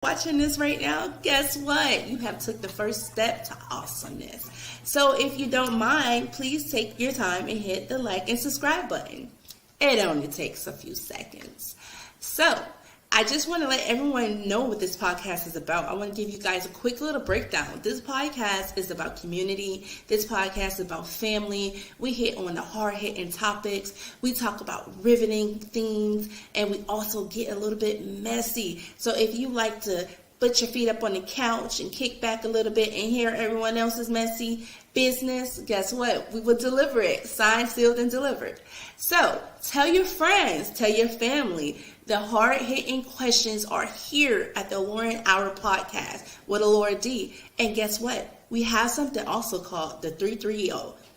watching this right now, guess what? You have took the first step to awesomeness. So if you don't mind, please take your time and hit the like and subscribe button. It only takes a few seconds. So I just want to let everyone know what this podcast is about. I want to give you guys a quick little breakdown. This podcast is about community. This podcast is about family. We hit on the hard-hitting topics. We talk about riveting themes, and we also get a little bit messy. So if you like to put your feet up on the couch and kick back a little bit and hear everyone else's messy business, guess what? We will deliver it. Signed, sealed, and delivered. So tell your friends, tell your family. The hard-hitting questions are here at the Lauren Hour podcast with Laura D. And guess what? We have something also called the 330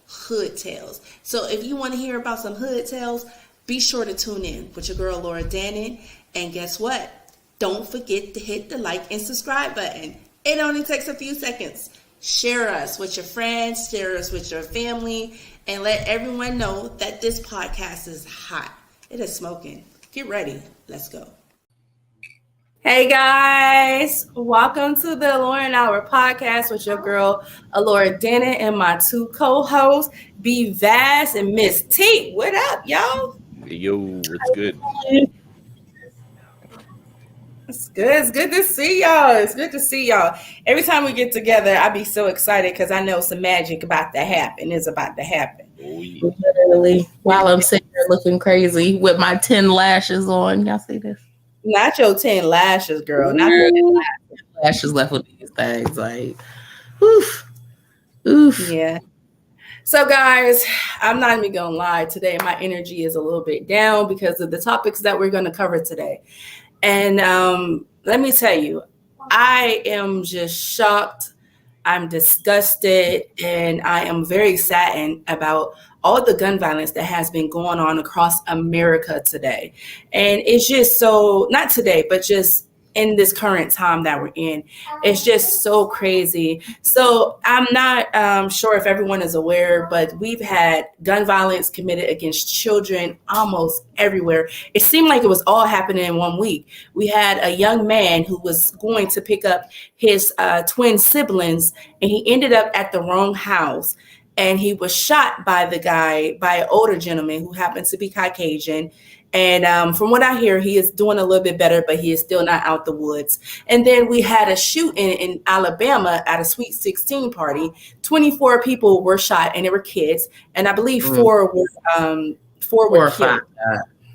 Hood Tales. So if you want to hear about some hood tales, be sure to tune in with your girl Laura Dannon. And guess what? Don't forget to hit the like and subscribe button. It only takes a few seconds. Share us with your friends, share us with your family, and let everyone know that this podcast is hot. It is smoking. Get ready. Let's go. Hey guys, welcome to the Lauren Hour podcast with your girl Laura Dannon and my two co-hosts, B Vast and Miss T. What up, y'all? Yo, what's good? It's good. It's good to see y'all. It's good to see y'all. Every time we get together, I be so excited because I know some magic about to happen. It's about to happen. Oh, yeah. Literally, while I'm sitting here looking crazy with my 10 lashes on. Y'all see this? Not your 10 lashes, girl. Not your 10 lashes left with these things. Like, oof. Yeah. So, guys, I'm not even going to lie. Today, my energy is a little bit down because of the topics that we're going to cover today. And let me tell you, I am just shocked. I'm disgusted, and I am very saddened about all the gun violence that has been going on across America today. And it's just so, not today, but just in this current time that we're in, it's just so crazy. So I'm not sure if everyone is aware, but we've had gun violence committed against children almost everywhere. It seemed like it was all happening in 1 week. We had a young man who was going to pick up his twin siblings, and he ended up at the wrong house. And he was shot by an older gentleman who happened to be Caucasian. And from what I hear, he is doing a little bit better, but he is still not out the woods. And then we had a shooting in Alabama at a Sweet 16 party. 24 people were shot, and they were kids. And I believe four were killed. 4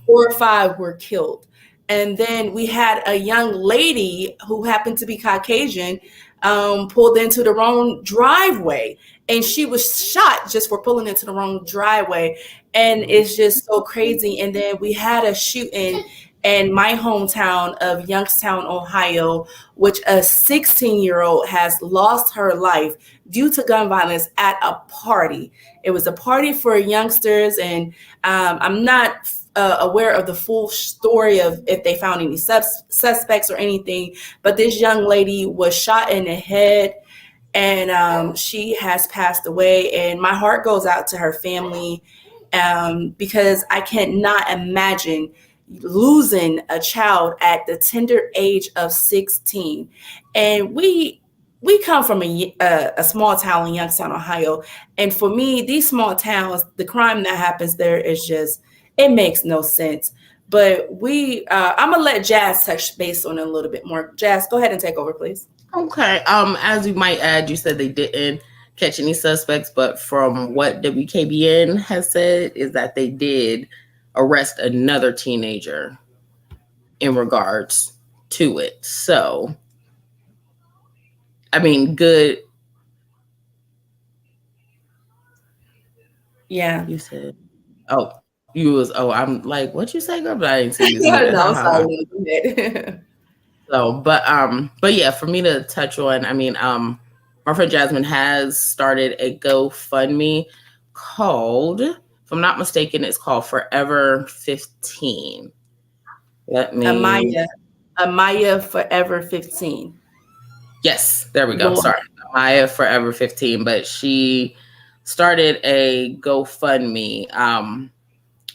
or 5 were killed. And then we had a young lady who happened to be Caucasian pulled into the wrong driveway, and she was shot just for pulling into the wrong driveway. And it's just so crazy. And then we had a shooting in my hometown of Youngstown, Ohio, which a 16-year-old has lost her life due to gun violence at a party. It was a party for youngsters, and I'm not aware of the full story of if they found any suspects or anything, but this young lady was shot in the head, and she has passed away. And my heart goes out to her family because I cannot imagine losing a child at the tender age of 16. And we come from a small town in Youngstown, Ohio. And for me, these small towns, the crime that happens there is just, it makes no sense. But I'm gonna let Jazz touch base on it a little bit more. Jazz, go ahead and take over, please. Okay. As you might add, you said they didn't catch any suspects, but from what WKBN has said is that they did arrest another teenager in regards to it. So, I mean, good. Yeah. You said, I'm like, what you say, girl? But I didn't see you. No, sorry. So, but yeah, for me to touch on, I mean, my friend Jasmine has started a GoFundMe called, if I'm not mistaken, it's called Forever 15. Amaya Forever 15. Yes, there we go. Sorry, Amaya Forever 15. But she started a GoFundMe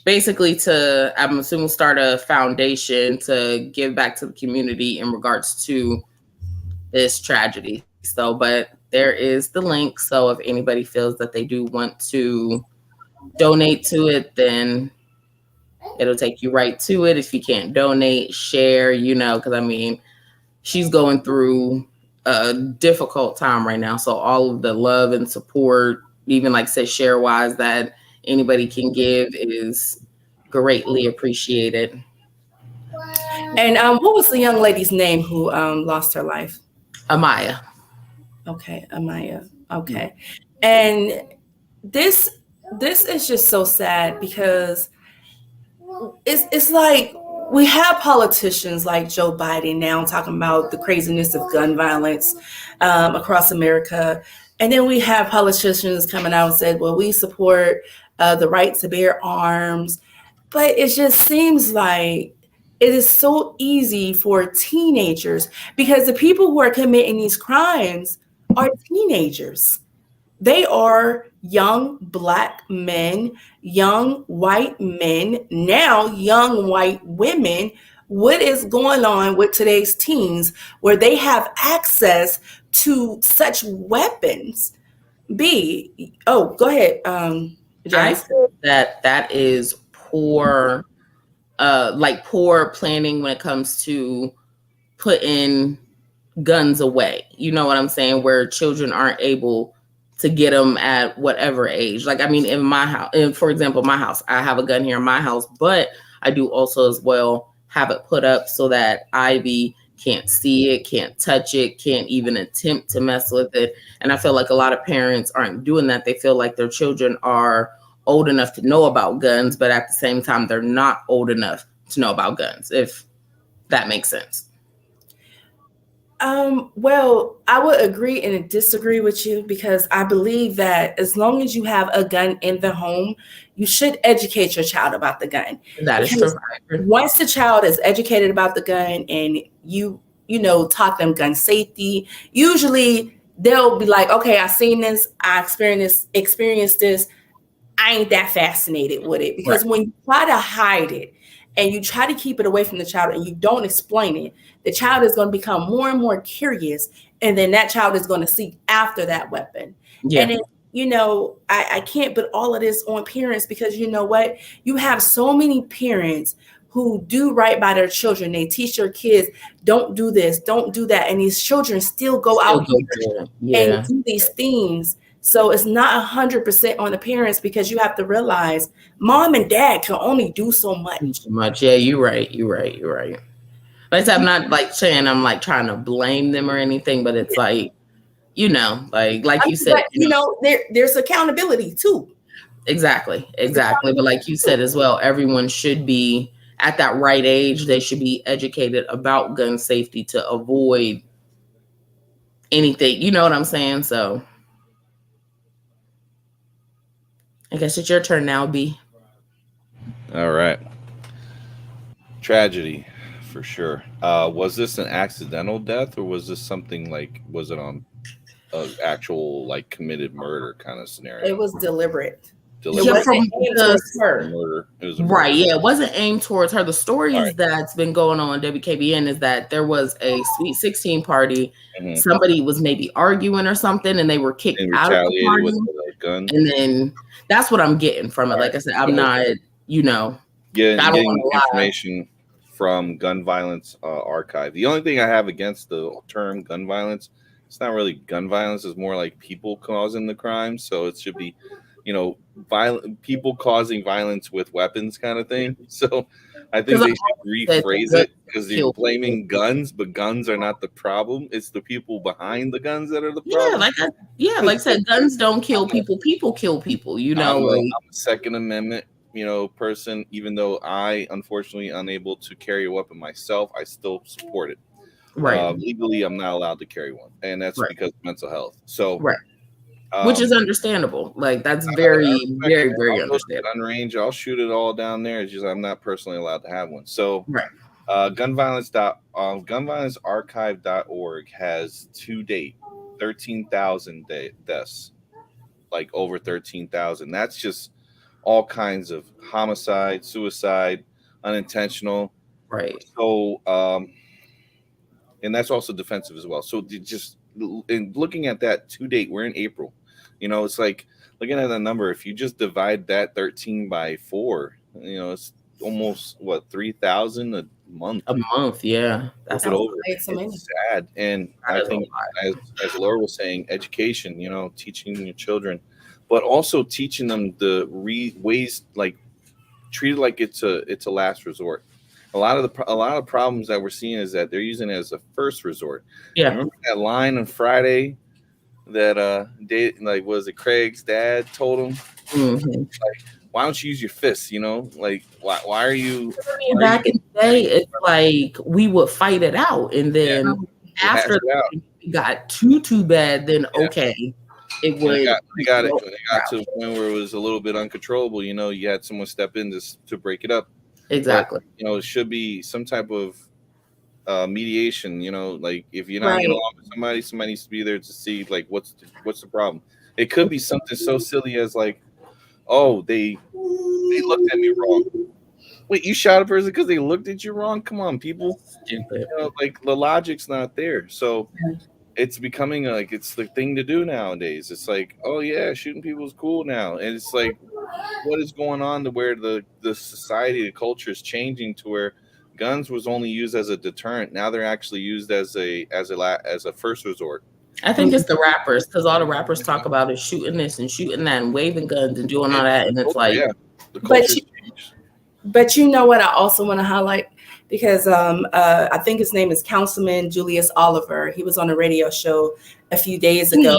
basically to, I'm assuming, start a foundation to give back to the community in regards to this tragedy. So, but there is the link. So if anybody feels that they do want to donate to it, then it'll take you right to it. If you can't donate, share, because I mean, she's going through a difficult time right now. So all of the love and support, even like I said, share wise, that anybody can give is greatly appreciated. And what was the young lady's name who lost her life? Amaya. Okay, Amaya. Okay. And this is just so sad because it's like we have politicians like Joe Biden now talking about the craziness of gun violence across America. And then we have politicians coming out and said, well, we support the right to bear arms. But it just seems like it is so easy for teenagers because the people who are committing these crimes are teenagers. They are young Black men, young white men, now young white women. What is going on with today's teens where they have access to such weapons? Go ahead, I Janice. feel that is poor, poor planning when it comes to putting guns away. You know what I'm saying? Where children aren't able to get them at whatever age. Like, I mean, in my house, for example, my house, I have a gun here in my house, but I do also as well have it put up so that Ivy can't see it, can't touch it, can't even attempt to mess with it. And I feel like a lot of parents aren't doing that. They feel like their children are old enough to know about guns, but at the same time, they're not old enough to know about guns, if that makes sense. Well, I would agree and disagree with you because I believe that as long as you have a gun in the home, you should educate your child about the gun. That is true. Once the child is educated about the gun and you taught them gun safety, usually they'll be like, okay, I've seen this, I experienced this. I ain't that fascinated with it because when you try to hide it and you try to keep it away from the child and you don't explain it, the child is going to become more and more curious. And then that child is going to seek after that weapon. Yeah. And then, I can't put all of this on parents because you know what? You have so many parents who do right by their children. They teach their kids, don't do this, don't do that. And these children still go out here and do these things. So it's not 100% on the parents because you have to realize mom and dad can only do so much. Yeah, you're right. Like I'm not like saying I'm like trying to blame them or anything, but it's like, like you said, there's accountability too. Exactly. But like you said as well, everyone should be at that right age. They should be educated about gun safety to avoid anything. You know what I'm saying? So I guess it's your turn now, B. All right. Tragedy, for sure. Was this an accidental death, or was this something was it on an actual committed murder kind of scenario? It was deliberate. Yeah, from her. Right. Yeah, it wasn't aimed towards her. The stories that's been going on WKBN is that there was a Sweet 16 party. Mm-hmm. Somebody was maybe arguing or something, and they were kicked out of the party. With the gun. And then that's what I'm getting from it. Like I said, I'm not, getting information from Gun Violence Archive. The only thing I have against the term gun violence, it's not really gun violence. It's more like people causing the crime. So it should be, violent people causing violence with weapons kind of thing. So I think they should rephrase it because you're blaming guns, but guns are not the problem. It's the people behind the guns that are the problem. Like I said, guns don't kill people. People kill people. I'm a Second Amendment, person. Even though I unfortunately unable to carry a weapon myself, I still support it. Right. Legally, I'm not allowed to carry one, and that's because of mental health. So. Right. Which is understandable. Like that's very, very, very understandable. Gun range, I'll shoot it all down there. It's just I'm not personally allowed to have one. So, gunviolencearchive.org has to date 13,000 deaths, like over 13,000. That's just all kinds of homicide, suicide, unintentional. Right. So, and that's also defensive as well. So just in looking at that to date, we're in April. It's like looking at the number. If you just divide that 13 by 4, it's almost 3,000 a month. A month, yeah. That's over. It's sad, and I think as Laura was saying, education. Teaching your children, but also teaching them the ways, like treat it like it's a last resort. A lot of problems that we're seeing is that they're using it as a first resort. Yeah. Remember that line on Friday that was it Craig's dad told him? Mm-hmm. Like, why don't you use your fists? Like why are you? Back in the day, it's like we would fight it out, and then after it got too bad, then okay, it would. They got to the point where it was a little bit uncontrollable. You had someone step in to break it up. Exactly. But, it should be some type of mediation. Like if you're not getting along with somebody needs to be there to see like what's the problem. It could be something so silly as like, oh, they looked at me wrong. Wait, you shot a person because they looked at you wrong? Come on, people. Stupid. Like the logic's not there. So it's becoming like it's the thing to do nowadays. It's like, oh yeah, shooting people is cool now, and it's like, what is going on to where the society, the culture is changing to where guns was only used as a deterrent. Now they're actually used as a first resort. I think it's the rappers, because all the rappers talk about is shooting this and shooting that and waving guns and doing all that, and it's like, but you know what? I also want to highlight, because I think his name is Councilman Julius Oliver. He was on a radio show a few days ago.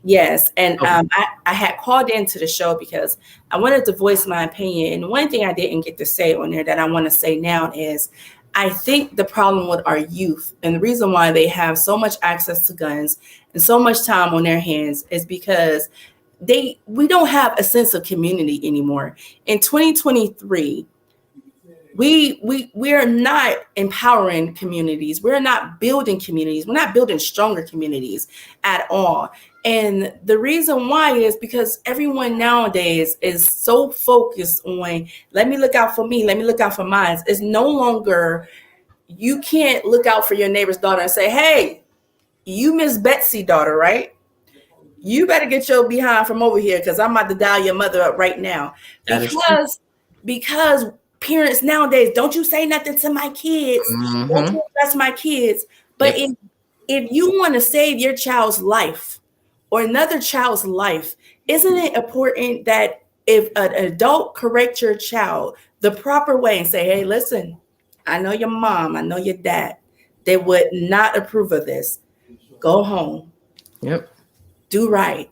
Yes, and I had called into the show because I wanted to voice my opinion. And one thing I didn't get to say on there that I want to say now is, I think the problem with our youth and the reason why they have so much access to guns and so much time on their hands is because we don't have a sense of community anymore. In 2023, we are not empowering communities. We're not building communities. We're not building stronger communities at all. And the reason why is because everyone nowadays is so focused on, let me look out for me, let me look out for mine. It's no longer, you can't look out for your neighbor's daughter and say, hey, you Miss Betsy daughter, right? You better get your behind from over here because I'm about to dial your mother up right now. Because parents nowadays, don't you say nothing to my kids. Mm-hmm. Don't you address my kids. But if you want to save your child's life or another child's life, isn't it important that if an adult correct your child the proper way and say, hey, listen, I know your mom, I know your dad, they would not approve of this. Go home. Yep. Do right.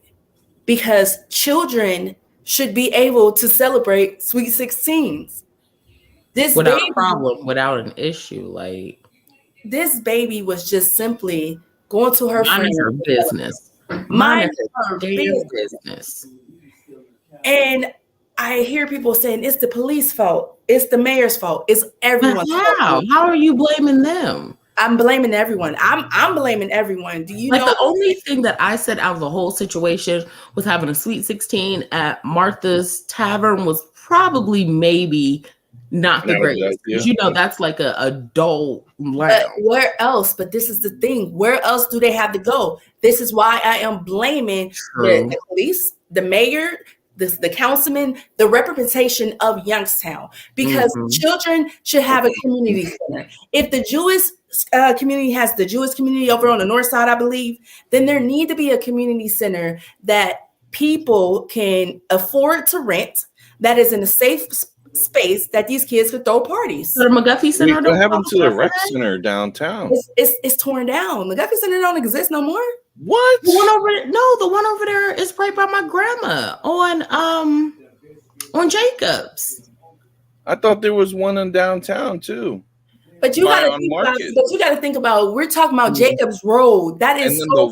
Because children should be able to celebrate Sweet 16s. Without a problem, without an issue. Like, this baby was just simply going to her friends. Her business. Mind her business. And I hear people saying it's the police fault. It's the mayor's fault. It's everyone's fault. How are you blaming them? I'm blaming everyone. I'm blaming everyone. Do you know? The only thing that I said out of the whole situation was having a Sweet 16 at Martha's Tavern was probably maybe not the greatest. Because that's like an adult lounge. But where else? But this is the thing. Where else do they have to go? This is why I am blaming the police, the mayor, the councilman, the representation of Youngstown, because children should have a community center. If the Jewish community has the Jewish community over on the north side, I believe, then there need to be a community center that people can afford to rent, that is in a safe space that these kids could throw parties. The McGuffey Center. What happened to the rec center downtown? It's torn down. The McGuffey Center don't exist no more. What? The one over there is right by my grandma on Jacobs. I thought there was one in downtown too. But you got to think about. We're talking about Jacobs Road. That is, and then so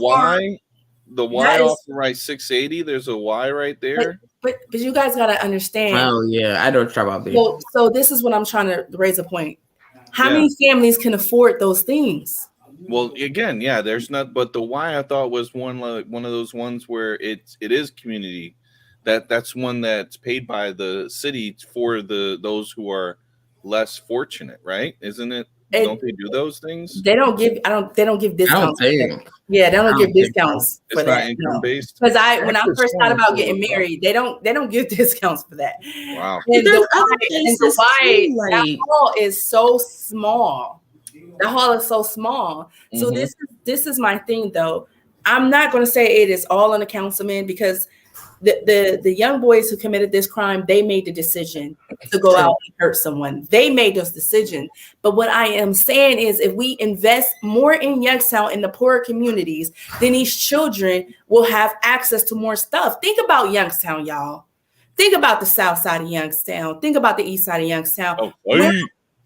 the Y off the right 680. There's a Y right there. But you guys got to understand. Oh yeah, I don't talk about. So this is what I'm trying to raise a point. How many families can afford those things? Well, again, there's not. But the Y I thought was one of those ones where it is community. That's one that's paid by the city for those who are less fortunate, right? Isn't it? Don't they do those things? They don't give. They don't give discounts. Yeah, they don't give discounts for it's that. Not income based. Because when I first thought about getting married, they don't give discounts for that. Wow. And the why that hall is so small. The hall is so small. So this is my thing though. I'm not going to say it is all on the councilman, because the young boys who committed this crime, they made the decision to go out and hurt someone. They made those decisions. But what I am saying is, if we invest more in Youngstown, in the poorer communities, then these children will have access to more stuff. Think about Youngstown, y'all. Think about the south side of Youngstown. Think about the east side of Youngstown.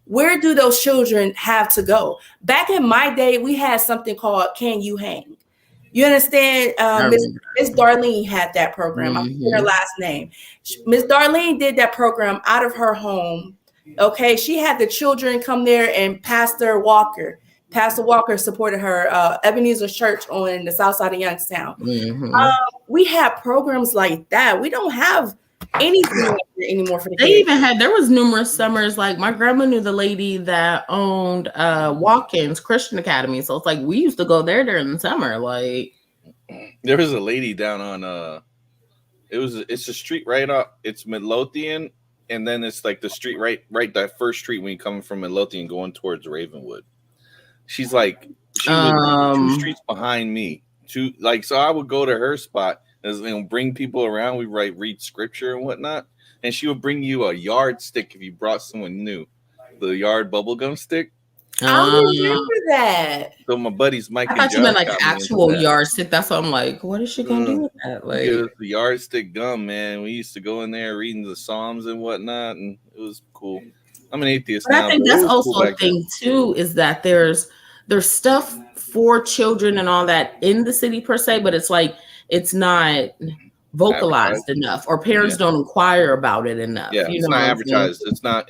Where do those children have to go? Back in my day, we had something called Can You Hang? You understand? Miss Darlene had that program. I'm forgetting her last name. Miss Darlene did that program out of her home. Okay, she had the children come there, and Pastor Walker supported her. Ebenezer Church on the south side of Youngstown. We had programs like that. We don't have anything like that anymore for the kids. There was numerous summers. Like my grandma knew the lady that owned Watkins Christian Academy, so it's like we used to go there during the summer. Like there was a lady down on it's a street right up. It's Midlothian, and then it's like the street right that first street when you come from Midlothian going towards Ravenwood. She was 2 streets behind me. So I would go to her spot. And bring people around. We read scripture and whatnot, and she would bring you a yardstick if you brought someone new. The yard bubblegum stick. I remember that. So my buddies Mike. I thought you meant like actual yardstick. That's what I'm like. What is she gonna do with that? Like it was the yardstick gum, man. We used to go in there reading the Psalms and whatnot, and it was cool. I'm an atheist but now. I think that's also a thing too. Is that there's stuff for children and all that in the city per se, but it's like. It's not vocalized enough, or parents don't inquire about it enough. Yeah, it's not advertised. It's not.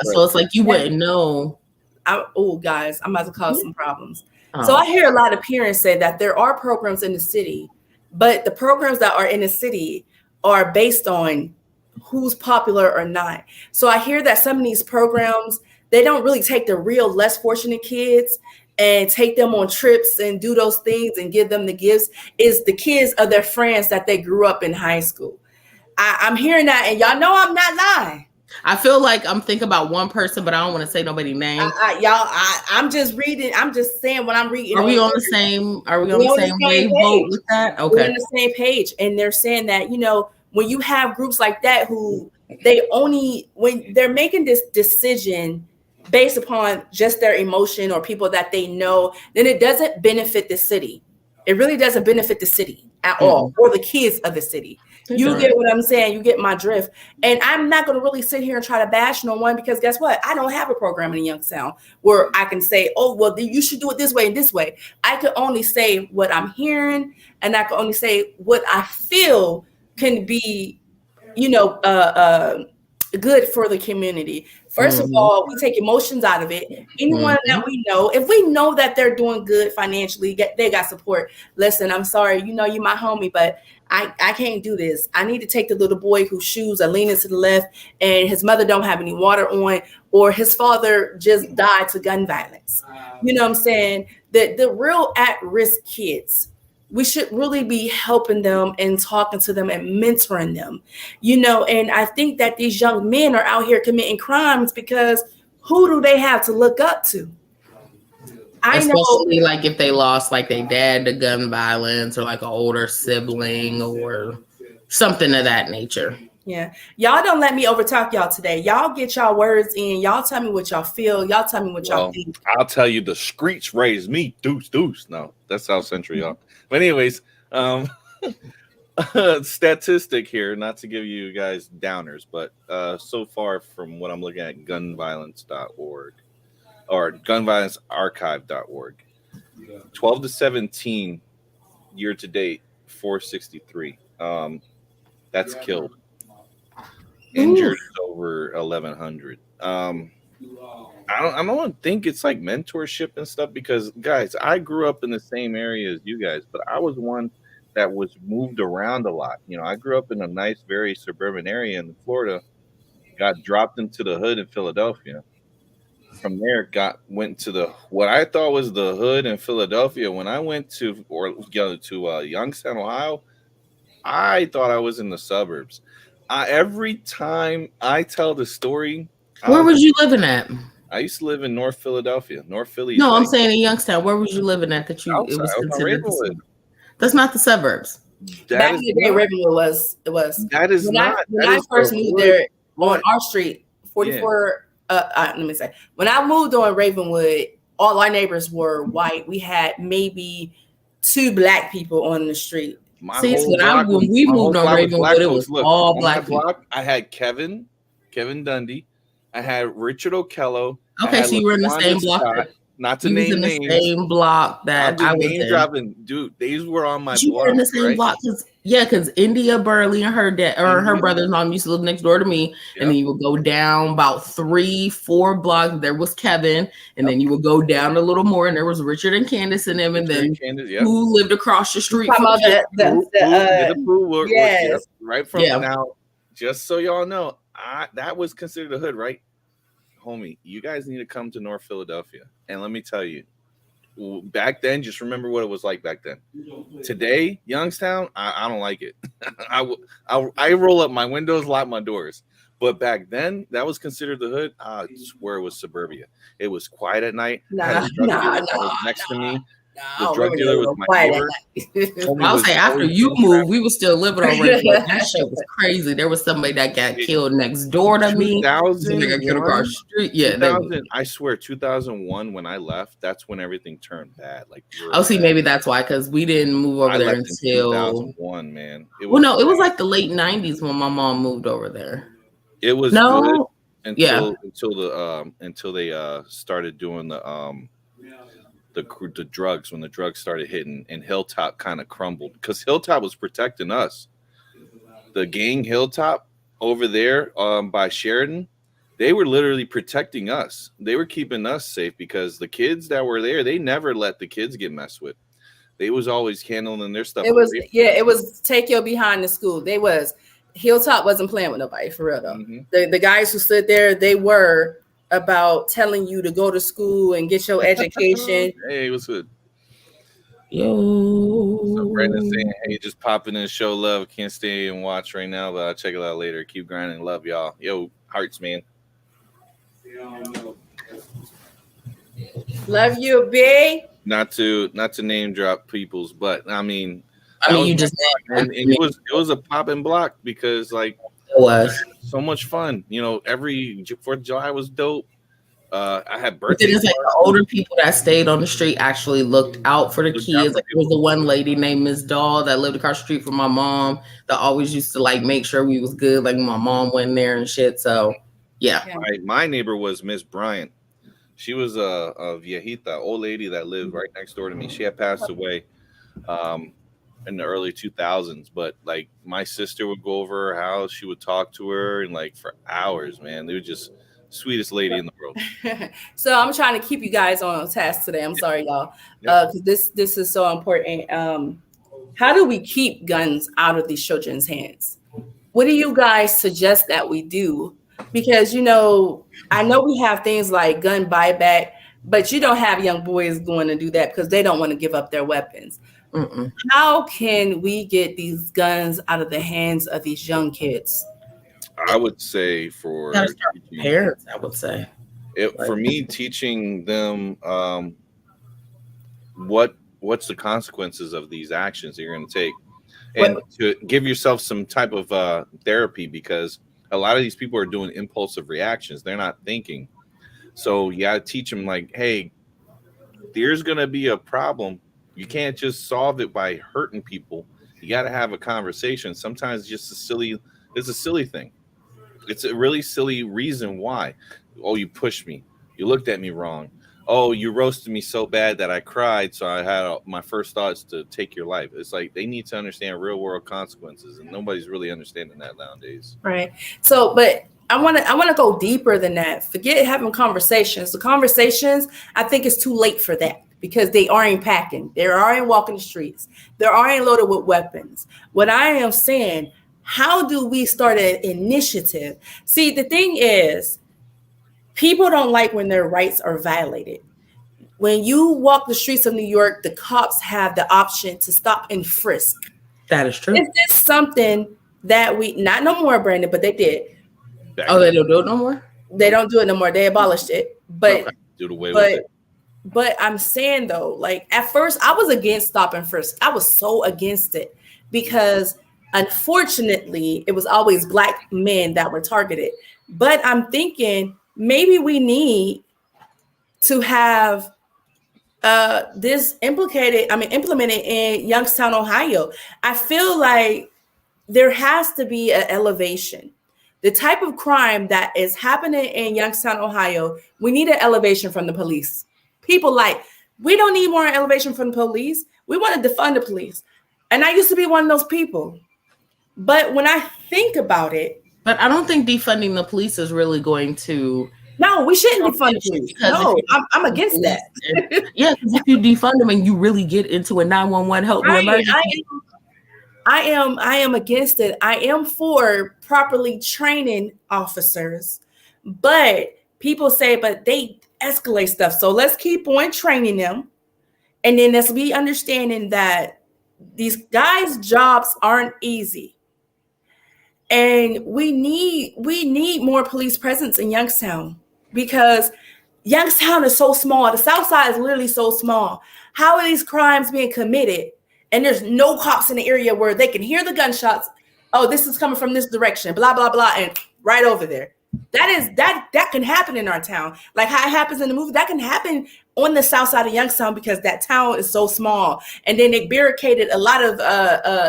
So it's like you wouldn't know. Guys, I'm about to cause some problems. So I hear a lot of parents say that there are programs in the city, but the programs that are in the city are based on who's popular or not. So I hear that some of these programs, they don't really take the real less fortunate kids and take them on trips and do those things and give them the gifts. Is the kids of their friends that they grew up in high school. I'm hearing that, and y'all know I'm not lying. I feel like I'm thinking about one person, but I don't want to say nobody's name. I'm just reading. I'm just saying what I'm reading. Are we on the same wavelength with that? Okay. We're on the same page. And they're saying that, when you have groups like that who when they're making this decision based upon just their emotion or people that they know, then it doesn't benefit the city. It really doesn't benefit the city at all, or the kids of the city. You get what I'm saying? You get my drift. And I'm not going to really sit here and try to bash no one, because guess what? I don't have a program in Youngstown where I can say, oh, well, you should do it this way and this way. I could only say what I'm hearing, and I could only say what I feel can be, good for the community. First of all, we take emotions out of it. Anyone that we know, if we know that they're doing good financially, they got support. Listen, I'm sorry, you my homie, but I can't do this. I need to take the little boy whose shoes are leaning to the left and his mother don't have any water on, or his father just died to gun violence. You know what I'm saying? The real at-risk kids, we should really be helping them and talking to them and mentoring them, and I think that these young men are out here committing crimes because who do they have to look up to? Especially like if they lost like their dad to gun violence, or like an older sibling or something of that nature. Yeah. Y'all don't let me overtalk y'all today. Y'all get y'all words in. Y'all tell me what y'all feel. Y'all tell me what y'all think. I'll tell you, the streets raised me. Deuce. No, that's South Central, y'all. But anyways, statistic here, not to give you guys downers, but so far from what I'm looking at, gunviolence.org or gunviolencearchive.org, 12 to 17 year to date, 463. That's killed. Injured over 1,100. I don't think it's like mentorship and stuff, because guys, I grew up in the same area as you guys, but I was one that was moved around a lot. You know, I grew up in a nice, very suburban area in Florida, got dropped into the hood in Philadelphia. From there, went to the what I thought was the hood in Philadelphia. When I went to Youngstown, Ohio, I thought I was in the suburbs. Every time I tell the story, where was you living at? I used to live in North Philadelphia, North Philly. No, I'm saying in Youngstown. Where was you living at that you? Outside, It was considered. Ravenwood. That's not the suburbs. Back in the day, Ravenwood was. It was. That is not. When I first moved there on our street, 44. Let me say, when I moved on Ravenwood, all our neighbors were white. We had maybe 2 black people on the street. When we moved on Ravenwood, it was all black people. I had Kevin Dundee. I had Richard Okello. Okay, so you were in the same block. Scott, not to name names. In the same block that I was in. Dropping, dude, these were on my block. You were in the same block, because India Burley and her dad or her brother-in-law used to live next door to me, and then you would go down about 3-4 blocks. There was Kevin, and then you would go down a little more, and there was Richard and Candace and them, and then who lived across the street from yes, right from now. Just so y'all know, that was considered a hood, right? Homie, you guys need to come to North Philadelphia. And let me tell you, back then, just remember what it was like back then. Today, Youngstown, I don't like it. I roll up my windows, lock my doors. But back then, that was considered the hood. I swear it was suburbia. It was quiet at night. Next to me. The drug dealer was my neighbor. I was saying, after you moved, we were still living on Redwood. That shit was crazy. There was somebody that got killed next door to me. 2000, I swear, 2001, when I left, that's when everything turned bad. Like, maybe that's why, because we didn't move over there until 2001, man. It was like the late 90s when my mom moved over there. It was good until they started doing the drugs, when the drugs started hitting and Hilltop kind of crumbled, because Hilltop was protecting us. The gang Hilltop over there by Sheridan, they were literally protecting us. They were keeping us safe, because the kids that were there, they never let the kids get messed with. They was always handling their stuff. It was take your behind the school. Hilltop wasn't playing with nobody, for real though. Mm-hmm. The guys who stood there, they were about telling you to go to school and get your education. Hey, what's good? Yo. So Brandon saying, hey, just popping in, show love. Can't stay and watch right now, but I'll check it out later. Keep grinding. Love y'all. Yo, hearts, man. Love you, B. Not to name drop people's, but I mean you just it was a popping block, because like it was so much fun. You know, every 4th of July was dope. I had birthdays. It's like the older people that stayed on the street actually looked out for the kids. Like there was the one lady named Miss Doll that lived across the street from my mom that always used to like make sure we was good. Like my mom went there and shit. So yeah. My neighbor was Miss Bryant. She was a viejita, old lady that lived right next door to me. She had passed away in the early 2000s, but like my sister would go over her house. She would talk to her and like for hours, man. They were just sweetest lady in the world. So I'm trying to keep you guys on task today. I'm sorry, y'all, because this is so important. How do we keep guns out of these children's hands? What do you guys suggest that we do? Because I know we have things like gun buyback, but you don't have young boys going to do that because they don't want to give up their weapons. Mm-mm. How can we get these guns out of the hands of these young kids? I would say for parents, I would say for me, teaching them what's the consequences of these actions that you're going to take, and to give yourself some type of therapy, because a lot of these people are doing impulsive reactions. They're not thinking. So you got to teach them like, hey, there's going to be a problem. You can't just solve it by hurting people. You got to have a conversation. Sometimes it's a silly thing. It's a really silly reason why. Oh, you pushed me. You looked at me wrong. Oh, you roasted me so bad that I cried. So I had my first thoughts to take your life. It's like they need to understand real world consequences, and nobody's really understanding that nowadays. Right. So, but I want to go deeper than that. Forget having conversations. The conversations, I think it's too late for that. because they aren't packing. They aren't walking the streets. They aren't loaded with weapons. What I am saying, how do we start an initiative? See, the thing is, people don't like when their rights are violated. When you walk the streets of New York, the cops have the option to stop and frisk. That is true. Is this something that we, not no more, Brandon, but they did. Oh, they don't do it no more? They don't do it no more. They abolished it. But do away with it. But I'm saying though, like at first I was against stop and frisk. I was so against it because unfortunately it was always Black men that were targeted. But I'm thinking maybe we need to have this implemented in Youngstown, Ohio. I feel like there has to be an elevation. The type of crime that is happening in Youngstown, Ohio, we need an elevation from the police. People like, we don't need more elevation from the police. We want to defund the police. And I used to be one of those people. But when I think about it. But I don't think defunding the police is really going to. No, we shouldn't defund the police. No, I'm against that. Yeah, because if you defund them and you really get into a 911 help emergency. I am against it. I am for properly training officers, but people say, but they escalate stuff. So let's keep on training them. And then let's be understanding that these guys' jobs aren't easy. And we need more police presence in Youngstown because Youngstown is so small. The South Side is literally so small. How are these crimes being committed? And there's no cops in the area where they can hear the gunshots. Oh, this is coming from this direction, blah, blah, blah. And right over there. That can happen in our town. Like how it happens in the movie, that can happen on the south side of Youngstown because that town is so small. And then they barricaded a lot of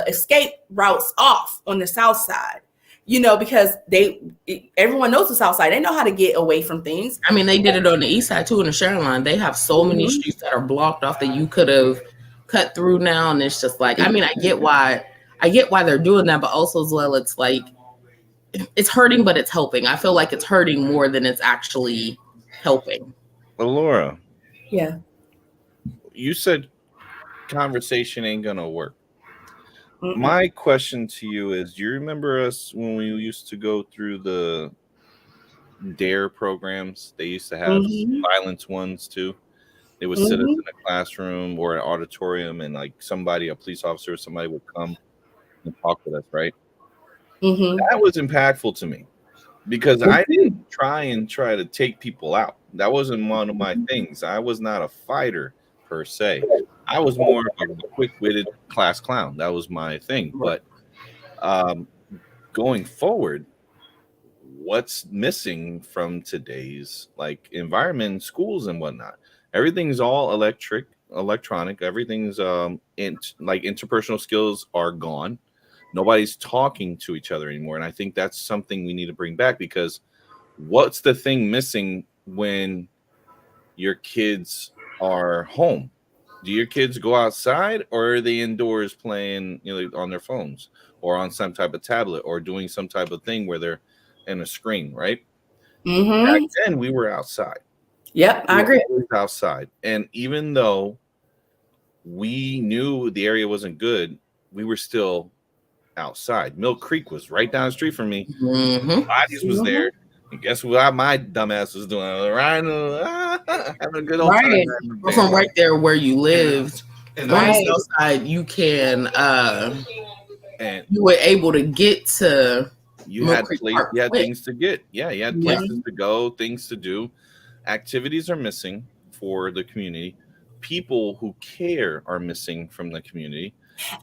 escape routes off on the south side, because everyone knows the south side. They know how to get away from things. I mean, they did it on the east side too, in the Sharon line. They have so many streets that are blocked off that you could have cut through now. And it's just like, I mean, I get why they're doing that, but also as well, it's like, it's hurting, but it's helping. I feel like it's hurting more than it's actually helping. Well, Laura. Yeah. You said conversation ain't gonna work. Mm-mm. My question to you is, do you remember us when we used to go through the DARE programs? They used to have violence ones too. They would sit us in a classroom or an auditorium and like a police officer or somebody would come and talk with us, right? That was impactful to me because I didn't try to take people out. That wasn't one of my things. I was not a fighter per se. I was more of a quick-witted class clown. That was my thing. But going forward, what's missing from today's environment in schools and whatnot? Everything's all electronic. Everything's interpersonal skills are gone. Nobody's talking to each other anymore. And I think that's something we need to bring back because what's the thing missing when your kids are home? Do your kids go outside or are they indoors playing, on their phones or on some type of tablet or doing some type of thing where they're in a screen, right? Back then we were outside. Yep, I agree. Outside. And even though we knew the area wasn't good, we were still outside. Mill Creek was right down the street from me. Bodies was there. And guess what my dumbass was doing? Having a good old time. From right there where you lived. On the south side, you can and you were able to get to you had things to get. Yeah, you had places to go, things to do. Activities are missing for the community. People who care are missing from the community.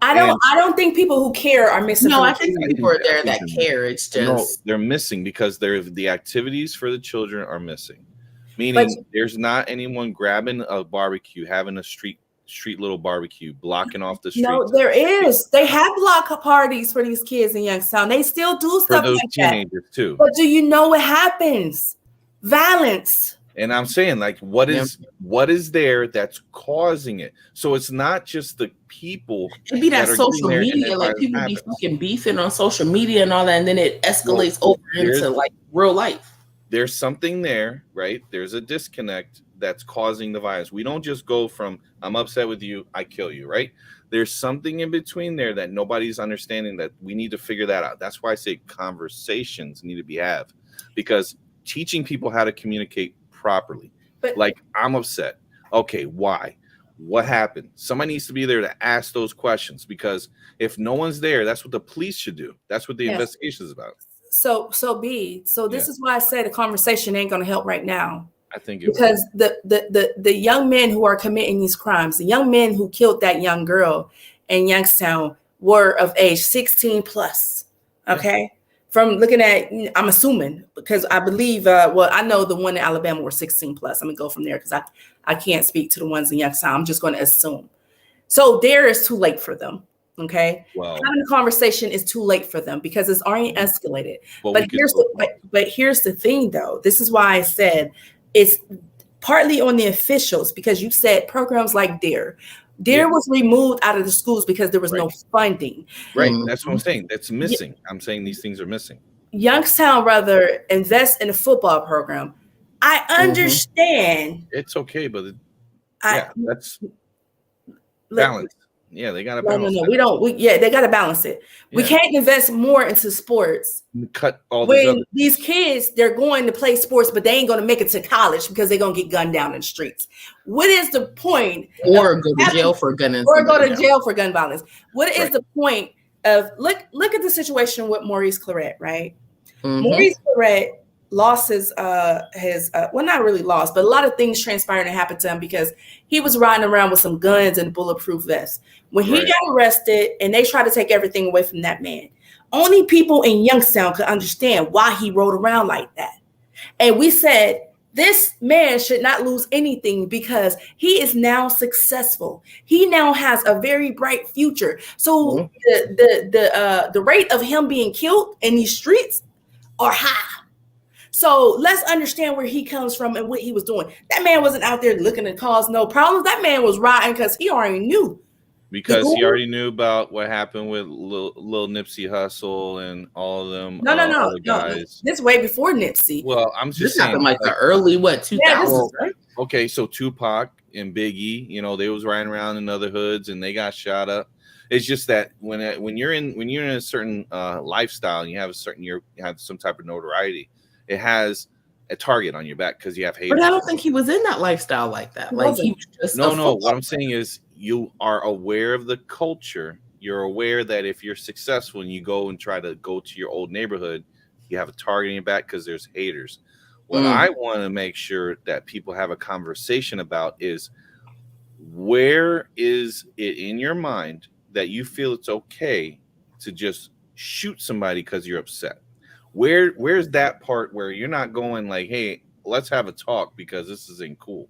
I don't think people who care are missing. No, I think people are there that care. It's just they're missing because the activities for the children are missing. Meaning there's not anyone grabbing a barbecue, having a street little barbecue, blocking off the street. No, there is. They have block parties for these kids in Youngstown. They still do stuff for those like teenagers that. Too. But do you know what happens? Violence. And I'm saying, what is there that's causing it? So it's not just the people. It'd be that social media, people be fucking beefing on social media and all that, and then it escalates over into real life. There's something there, right? There's a disconnect that's causing the violence. We don't just go from I'm upset with you, I kill you, right? There's something in between there that nobody's understanding, that we need to figure that out. That's why I say conversations need to be had, because teaching people how to communicate properly. But like, I'm upset. Okay, why? What happened? Somebody needs to be there to ask those questions, because if no one's there, that's what the police should do. That's what the investigation is about. So this is why I say the conversation ain't going to help right now. I think because the young men who are committing these crimes, the young men who killed that young girl in Youngstown, were of age 16 plus. Okay. Yeah. From looking at, I'm assuming, because I believe, I know the one in Alabama were 16 plus. I'm gonna go from there because I can't speak to the ones in Youngstown. I'm just going to assume. So there is too late for them. Okay. Wow. Having a conversation is too late for them because it's already escalated. Well, but here's the thing though. This is why I said it's partly on the officials, because you said programs like DARE. DARE was removed out of the schools because there was no funding. Right. That's what I'm saying. That's missing. I'm saying these things are missing. Youngstown rather invest in a football program. I understand. It's okay, but that's balance. Yeah, they got to balance. No, they got to balance it. Yeah. We can't invest more into sports. Cut all these kids, they're going to play sports, but they ain't going to make it to college because they're going to get gunned down in the streets. What is the point? Or go to jail for gun violence. What is the point of look at the situation with Maurice Clarett, right? Maurice Clarett lost his not really lost, but a lot of things transpired and happened to him because he was riding around with some guns and bulletproof vests. When he got arrested and they tried to take everything away from that man, only people in Youngstown could understand why he rode around like that. And we said, this man should not lose anything because he is now successful. He now has a very bright future. So the rate of him being killed in these streets are high. So let's understand where he comes from and what he was doing. That man wasn't out there looking to cause no problems. That man was riding because he already knew. Because he already knew about what happened with Lil Nipsey Hussle and all of them. No, guys. This way before Nipsey. Well, I'm just saying, happened like the early 2000s. Right? Okay, so Tupac and Biggie, they was riding around in other hoods and they got shot up. It's just that when you're in a certain lifestyle and you have some type of notoriety, it has a target on your back because you have haters. But I don't think he was in that lifestyle like that. He was just no. What I'm saying is, you are aware of the culture. You're aware that if you're successful and you go and try to go to your old neighborhood, you have a target in your back because there's haters. What I want to make sure that people have a conversation about is, where is it in your mind that you feel it's okay to just shoot somebody because you're upset? Where's that part where you're not going like, hey, let's have a talk because this isn't cool.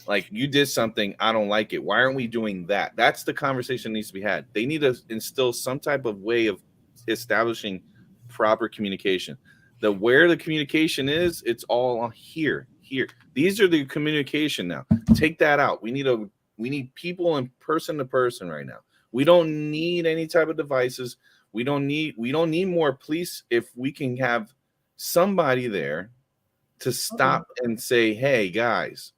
Like, you did something, I don't like it. Why aren't we doing that? That's the conversation that needs to be had. They need to instill some type of way of establishing proper communication. Where the communication is, it's all here. These are the communication now. Take that out. We need people in person to person right now. We don't need any type of devices. We don't need more police if we can have somebody there to stop and say, hey, guys,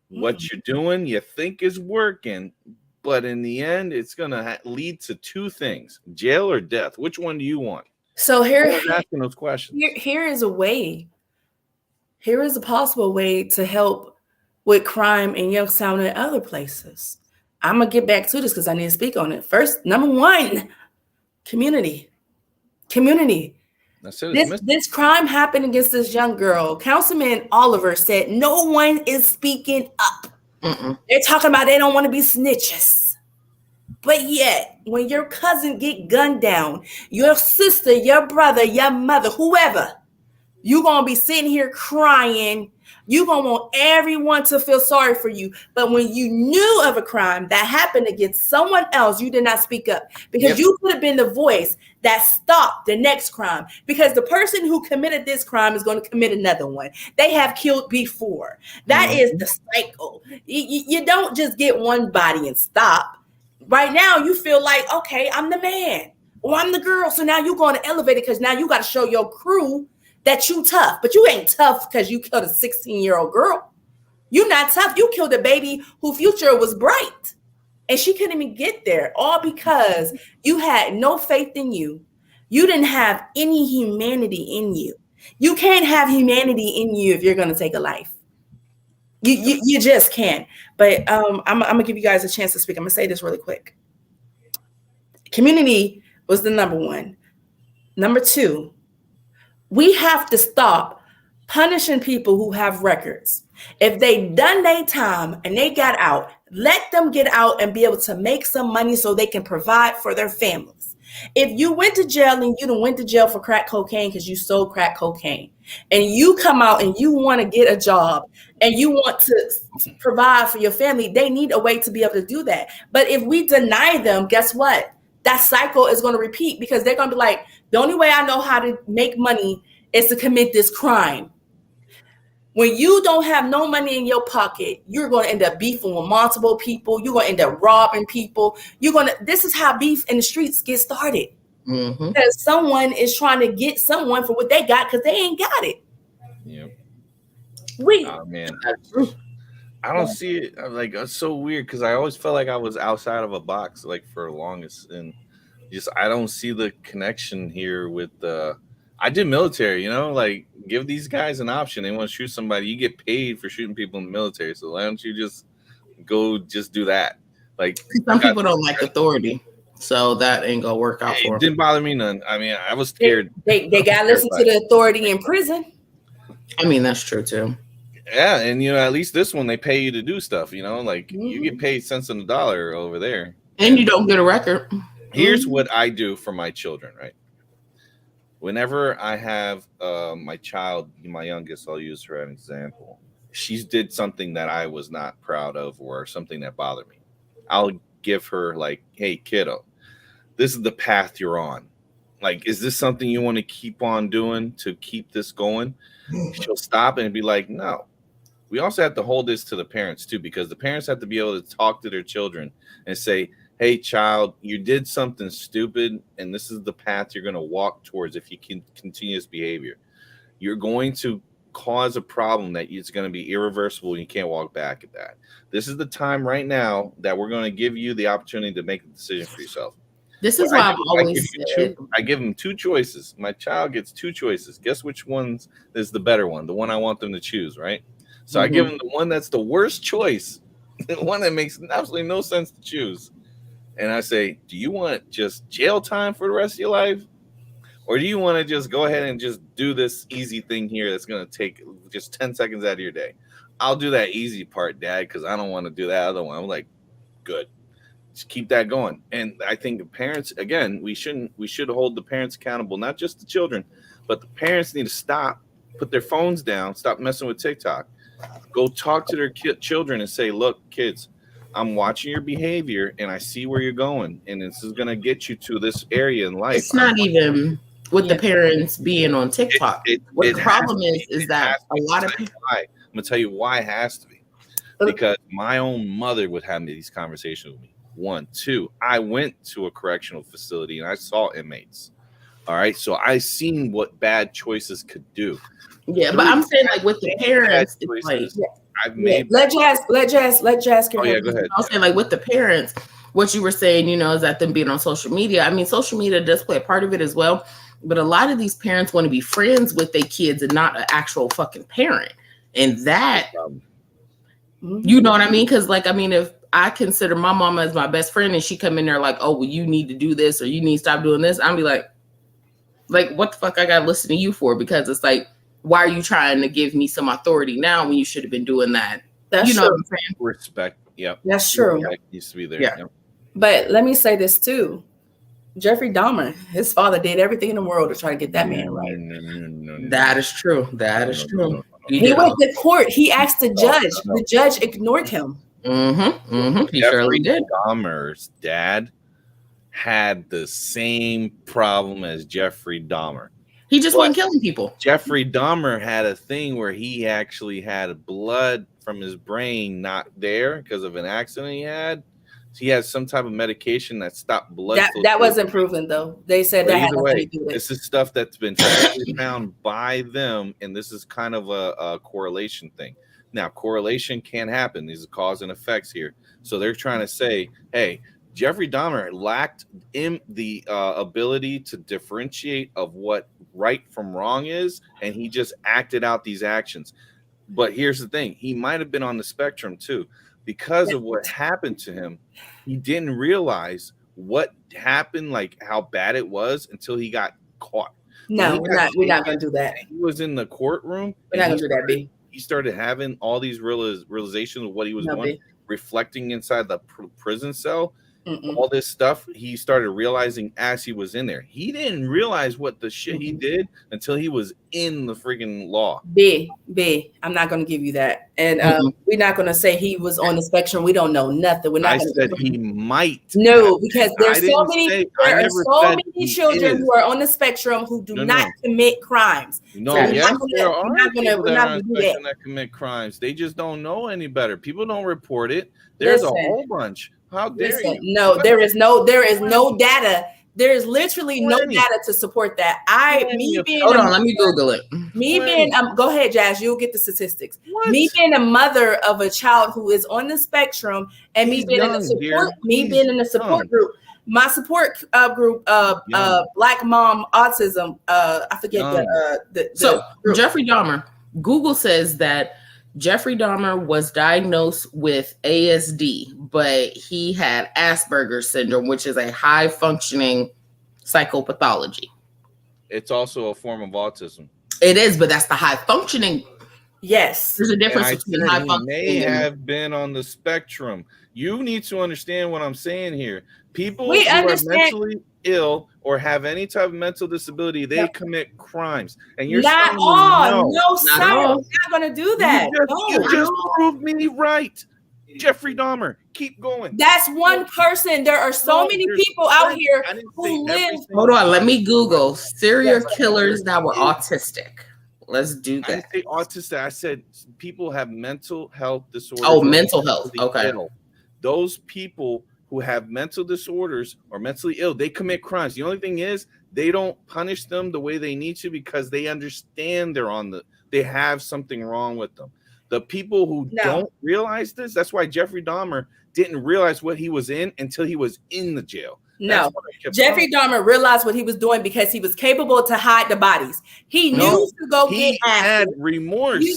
what you're doing, you think is working, but in the end, it's going to lead to two things: jail or death. Which one do you want? So asking those questions. Here is a way. Here is a possible way to help with crime in Youngstown and other places. I'm going to get back to this because I need to speak on it. First, number one, community. This crime happened against this young girl. Councilman Oliver said no one is speaking up. They're talking about they don't want to be snitches. But yet, when your cousin get gunned down, your sister, your brother, your mother, whoever, you're going to be sitting here crying. You're going to want everyone to feel sorry for you. But when you knew of a crime that happened against someone else, you did not speak up because you could have been the voice that stopped the next crime, because the person who committed this crime is going to commit another one. They have killed before. That is the cycle. You don't just get one body and stop. Right now, you feel like, okay, I'm the man or I'm the girl. So now you're going to elevate it because now you got to show your crew that you tough, but you ain't tough because you killed a 16-year-old girl. You're not tough. You killed a baby whose future was bright. And she couldn't even get there, all because you had no faith in you. You didn't have any humanity in you. You can't have humanity in you if you're going to take a life. You just can't. But I'm going to give you guys a chance to speak. I'm going to say this really quick. Community was the number one. Number two, we have to stop punishing people who have records. If they done their time and they got out, let them get out and be able to make some money so they can provide for their families. If you went to jail and you done went to jail for crack cocaine because you sold crack cocaine, and you come out and you want to get a job and you want to provide for your family, they need a way to be able to do that. But if we deny them, guess what? That cycle is going to repeat, because they're going to be like, the only way I know how to make money is to commit this crime. When you don't have no money in your pocket, you're going to end up beefing with multiple people. You're going to end up robbing people. This is how beef in the streets get started. Mm-hmm. Because someone is trying to get someone for what they got because they ain't got it. Yep. Oh man, I don't see it. Like, it's so weird because I always felt like I was outside of a box, like, for the longest, and just I don't see the connection here with I did military, like, give these guys an option. They want to shoot somebody, you get paid for shooting people in the military. So why don't you just go do that? Like, some people don't like authority, so that ain't gonna work out for them. It didn't bother me none. I mean, I was scared. They gotta listen to the authority in prison. I mean, that's true too. Yeah, and at least this one they pay you to do stuff. Like, you get paid cents on the dollar over there, and you don't get a record. Here's what I do for my children, right? Whenever I have my child, my youngest, I'll use her as an example. She did something that I was not proud of or something that bothered me. I'll give her, like, hey, kiddo, this is the path you're on. Like, is this something you want to keep on doing to keep this going? She'll stop and be like, no. We also have to hold this to the parents, too, because the parents have to be able to talk to their children and say, hey, child, you did something stupid, and this is the path you're going to walk towards if you can continue this behavior. You're going to cause a problem that it's going to be irreversible, and you can't walk back at that. This is the time right now that we're going to give you the opportunity to make a decision for yourself. This is why I've always said. I give them two choices. My child gets two choices. Guess which one is the better one, the one I want them to choose, right? So I give them the one that's the worst choice, the one that makes absolutely no sense to choose. And I say, do you want just jail time for the rest of your life? Or do you want to just go ahead and just do this easy thing here that's going to take just 10 seconds out of your day? I'll do that easy part, Dad, because I don't want to do that other one. I'm like, good. Just keep that going. And I think the parents, again, we should hold the parents accountable, not just the children, but the parents need to stop, put their phones down, stop messing with TikTok. Go talk to their children and say, look, kids, I'm watching your behavior and I see where you're going, and this is going to get you to this area in life. It's not even with the parents being on TikTok. What the problem is that a lot of people. I'm going to tell you why it has to be. Because my own mother would have these conversations with me. 1, 2, I went to a correctional facility and I saw inmates. All right. So I seen what bad choices could do. Yeah, but I'm saying, like, with the parents, it's like, I've made. Let Jazz. Oh yeah, go ahead. I was saying, like, with the parents, what you were saying, is that them being on social media. I mean, social media does play a part of it as well. But a lot of these parents want to be friends with their kids and not an actual fucking parent. And that, you know what I mean? Because, like, I mean, if I consider my mama as my best friend and she come in there like, oh, well, you need to do this or you need to stop doing this, I'll be like, what the fuck I got to listen to you for? Because it's like, why are you trying to give me some authority now when you should have been doing that? That's true. What I'm saying? Respect. Yep. That's true. Respect needs to be there. Yeah. Yep. But let me say this too. Jeffrey Dahmer, his father did everything in the world to try to get that man right. No. That is true. That is true. He went to court. He asked the judge. No. The judge ignored him. He surely did. Dahmer's dad had the same problem as Jeffrey Dahmer. He just wasn't killing people. Jeffrey Dahmer had a thing where he actually had blood from his brain not there because of an accident he had. He had some type of medication that stopped blood. That wasn't proven, though. They said that had nothing to do with it. This is stuff that's been found by them, and this is kind of a correlation thing. Now, correlation can happen. These are cause and effects here. So they're trying to say, hey, Jeffrey Dahmer lacked in the ability to differentiate of what right from wrong is, and he just acted out these actions. But here's the thing. He might have been on the spectrum, too. Because of what happened to him, he didn't realize what happened, like how bad it was, until he got caught. No, we're not going to do that. He was in the courtroom. We're not going to do that, B. He started having all these realizations of what he was doing, reflecting inside the prison cell. All this stuff he started realizing as he was in there. He didn't realize what the shit he did until he was in the freaking law. B, I'm not going to give you that. And we're not going to say he was on the spectrum. We don't know nothing. We're not. I said he might. No, because there's so many children who are on the spectrum who do not commit crimes. No, so yes, there are people that are on the spectrum that commit crimes. They just don't know any better. People don't report it. There's a whole bunch. How dare you? No, there is no data. There is literally no data to support that. Hold on, let me Google it. Go ahead, Jazz. You'll get the statistics. Me being a mother of a child who is on the spectrum, and me being in the support group. My support group, Black Mom Autism. I forget the group. Jeffrey Dahmer. Google says that Jeffrey Dahmer was diagnosed with ASD, but he had Asperger's syndrome, which is a high-functioning psychopathology. It's also a form of autism. It is, but that's the high-functioning. Yes. There's a difference between high-functioning. He may have been on the spectrum. You need to understand what I'm saying here. People who are mentally ill or have any type of mental disability, they commit crimes. And you're not all. No, I'm not going to do that. You just proved me right. Jeffrey Dahmer, keep going. That's one person. There are so many people out here who live. Hold on, let me Google serial killers that were autistic. Let's do that. I didn't say autistic. I said people have mental health disorders. Oh, mental health. Okay. Those people who have mental disorders or mentally ill, they commit crimes. The only thing is they don't punish them the way they need to because they understand they have something wrong with them. The people who don't realize this, that's why Jeffrey Dahmer didn't realize what he was in until he was in the jail. No, Jeffrey Dahmer realized what he was doing because he was capable to hide the bodies. He knew to go get acid. He had remorse. He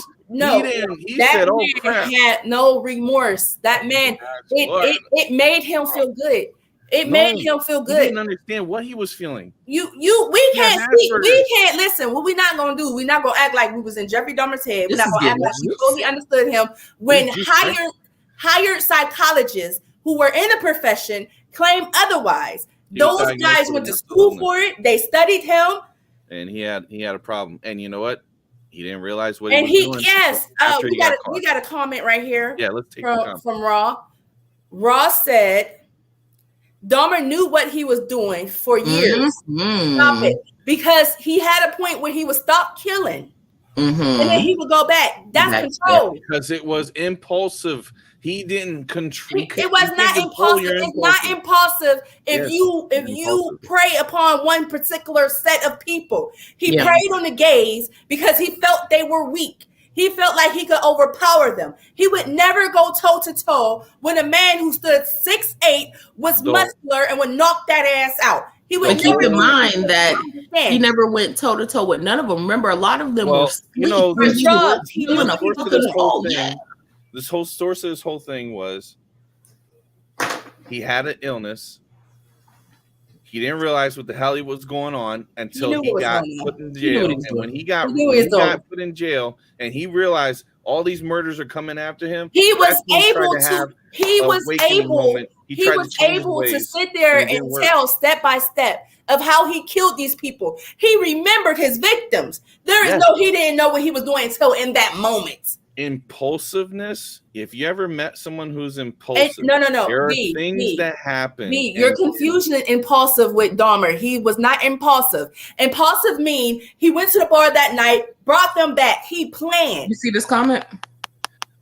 said, "Oh crap!" Had no remorse. That man, it made him feel good. It made him feel good. He didn't understand what he was feeling. We can't listen. What we're not gonna do, we're not gonna act like we was in Jeffrey Dahmer's head. We're not gonna act like we totally understood him when hired psychologists who were in the profession claim otherwise. Those guys went to school for it. They studied him, and he had a problem. And you know what? He didn't realize what he was doing. Yes, we got a comment right here. Yeah, let's take from Raw. Raw said Dahmer knew what he was doing for years. Stop it. Because he had a point where he would stop killing. And then he would go back. That's control. Because it was impulsive. He didn't control. It was not impulsive. It's not impulsive if you prey upon one particular set of people. He preyed on the gays because he felt they were weak. He felt like he could overpower them. He would never go toe to toe when a man who stood 6'8" was muscular and would knock that ass out. He would keep in mind that he never went toe to toe with none of them. Remember, a lot of them were this whole source of this whole thing was he had an illness. He didn't realize what the hell he was going on until he got put in jail. And when he got put in jail and he realized all these murders are coming after him, he was able to sit there and tell step by step of how he killed these people. He remembered his victims. He didn't know what he was doing until in that moment. Impulsiveness. If you ever met someone who's impulsive, no. There are things that happen. You're confusing impulsive with Dahmer. He was not impulsive. Impulsive mean he went to the bar that night, brought them back. He planned. You see this comment?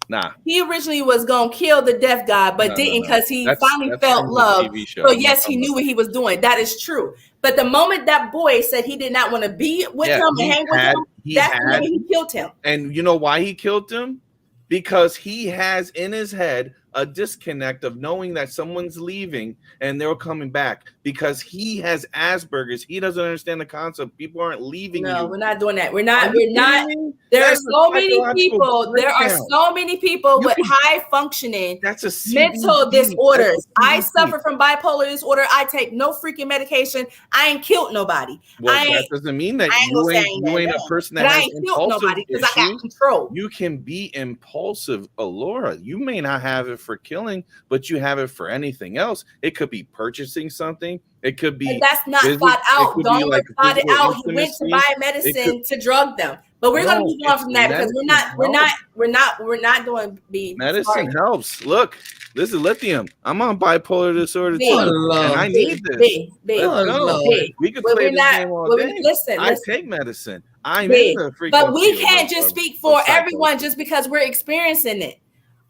Nah. He originally was gonna kill the deaf guy, but didn't because he finally felt love. So yes, he knew what he was doing. That is true. But the moment that boy said he did not want to be with him and hang with him, that's when he killed him. And you know why he killed him? because he has in his head a disconnect of knowing that someone's leaving and they're coming back because he has Asperger's. He doesn't understand the concept. People aren't leaving. No, you. we're not doing that. We're not. There are so many people. There are so many people with high functioning mental disorders. I suffer from bipolar disorder. I take no freaking medication. I ain't killed nobody. Well, that doesn't mean that you ain't a person that has impulsive issues. I got control. You can be impulsive, Alora. You may not have it for killing, but you have it for anything else. It could be purchasing something. It could be. But that's not thought out. Don't thought it out. He went to buy medicine to drug them. But we're going to move on from that because we're not doing the medicine helps. Look, this is lithium. I'm on bipolar disorder too, and I need this. We could play this game all day. Listen, I take medicine. But we can't just speak for everyone just because we're experiencing it.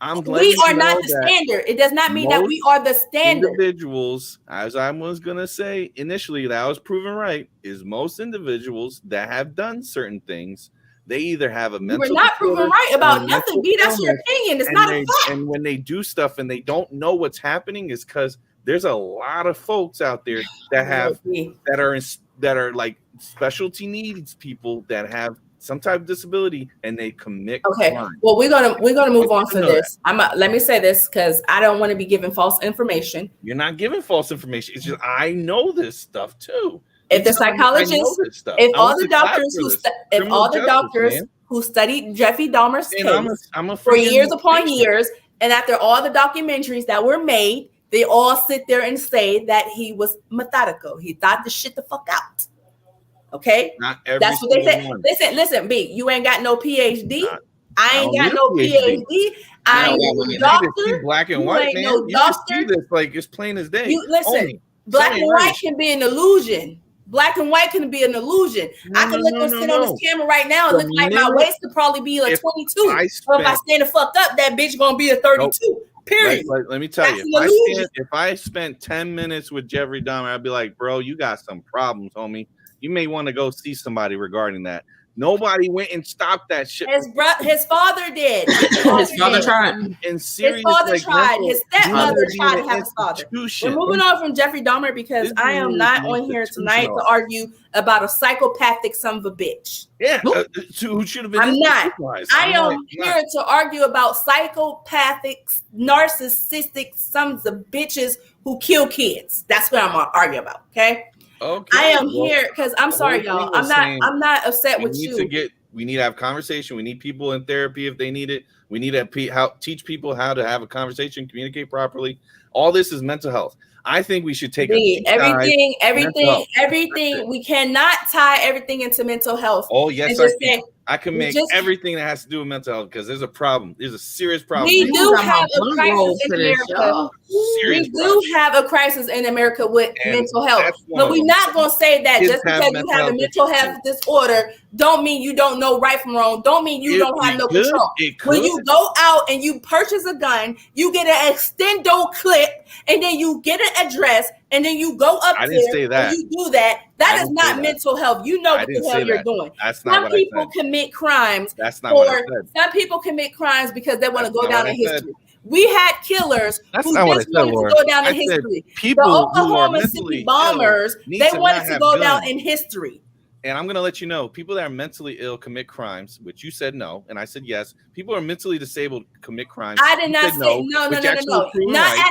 We are not the standard. It does not mean that we are the standard. Individuals, as I was going to say initially, that I was proven right, is most individuals that have done certain things, they either have a mental. We're not proven right about nothing, B. That's your opinion. It's not a fact. And when they do stuff and they don't know what's happening, is because there's a lot of folks out there that are like specialty needs people that have some type of disability and they commit crime. Well, we're gonna move on for this. Let me say this because I don't want to be giving false information. You're not giving false information. It's just I know this stuff too. If the psychologists, if all the doctors who studied Jeffrey Dahmer's case for years upon years, and after all the documentaries that were made, they all sit there and say that he was methodical. He thought the shit the fuck out. Okay, that's what they said. Listen, B, you ain't got no PhD. I ain't got no PhD. I ain't no doctor. Black and white, man. No you see this like it's plain as day. Listen, black and white can be an illusion. Black and white can be an illusion. I can look sit on this camera right now and look like my waist could probably be like 22. Or if I stand the fuck up, that bitch gonna be a 32. Period. Let me tell you, if I spent 10 minutes with Jeffrey Dahmer, I'd be like, bro, you got some problems, homie. You may want to go see somebody regarding that. Nobody went and stopped that shit. His father did. His father tried. His father tried. His stepmother tried to have his father. We're moving on from Jeffrey Dahmer because I am not on here tonight to argue about a psychopathic son of a bitch. Yeah, who should have been. I'm not. I am here to argue about psychopathic, narcissistic sons of bitches who kill kids. That's what I'm arguing about. Okay. Okay. I am here because I'm sorry, y'all. I'm not upset with you. We need to have conversation. We need people in therapy if they need it. We need to teach people how to have a conversation, communicate properly. All this is mental health. I think we should take everything. We cannot tie everything into mental health. Oh yes, I can make everything that has to do with mental health because there's a problem. There's a serious problem. We do have a crisis in America. We do have a crisis in America with mental health. But we're not going to say that just because you have a mental health disorder don't mean you don't know right from wrong. Don't mean you don't have no control. When you go out and you purchase a gun, you get an extendo clip, and then you get an address, and then you go up there. Say that. And you do that. That is not mental health. You know what the hell you're doing. Some people commit crimes. That's not what I said. Some people commit crimes because they want to go down in history. We had killers who just wanted to go down in history. The Oklahoma City bombers, they wanted to go down in history. And I'm going to let you know, people that are mentally ill commit crimes, which you said no, and I said yes. People are mentally disabled commit crimes. I did not say no. Not at a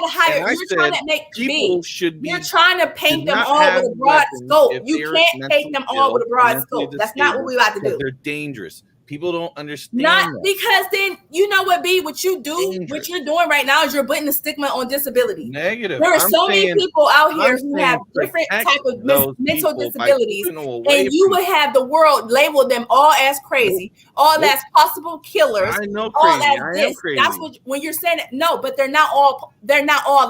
higher. You're trying to make people should be. You're trying to paint them all with a broad scope. You can't paint them all with a broad scope. That's not what we're about to do. They're dangerous. People don't understand. Not because then you know what, B, what you do, what you're doing right now is you're putting the stigma on disability. Negative. There are so many people out here who have different type of mental disabilities, and you would have the world label them all as crazy, all as possible killers. I know all crazy. as this. That's what when you're saying it. No, but they're not all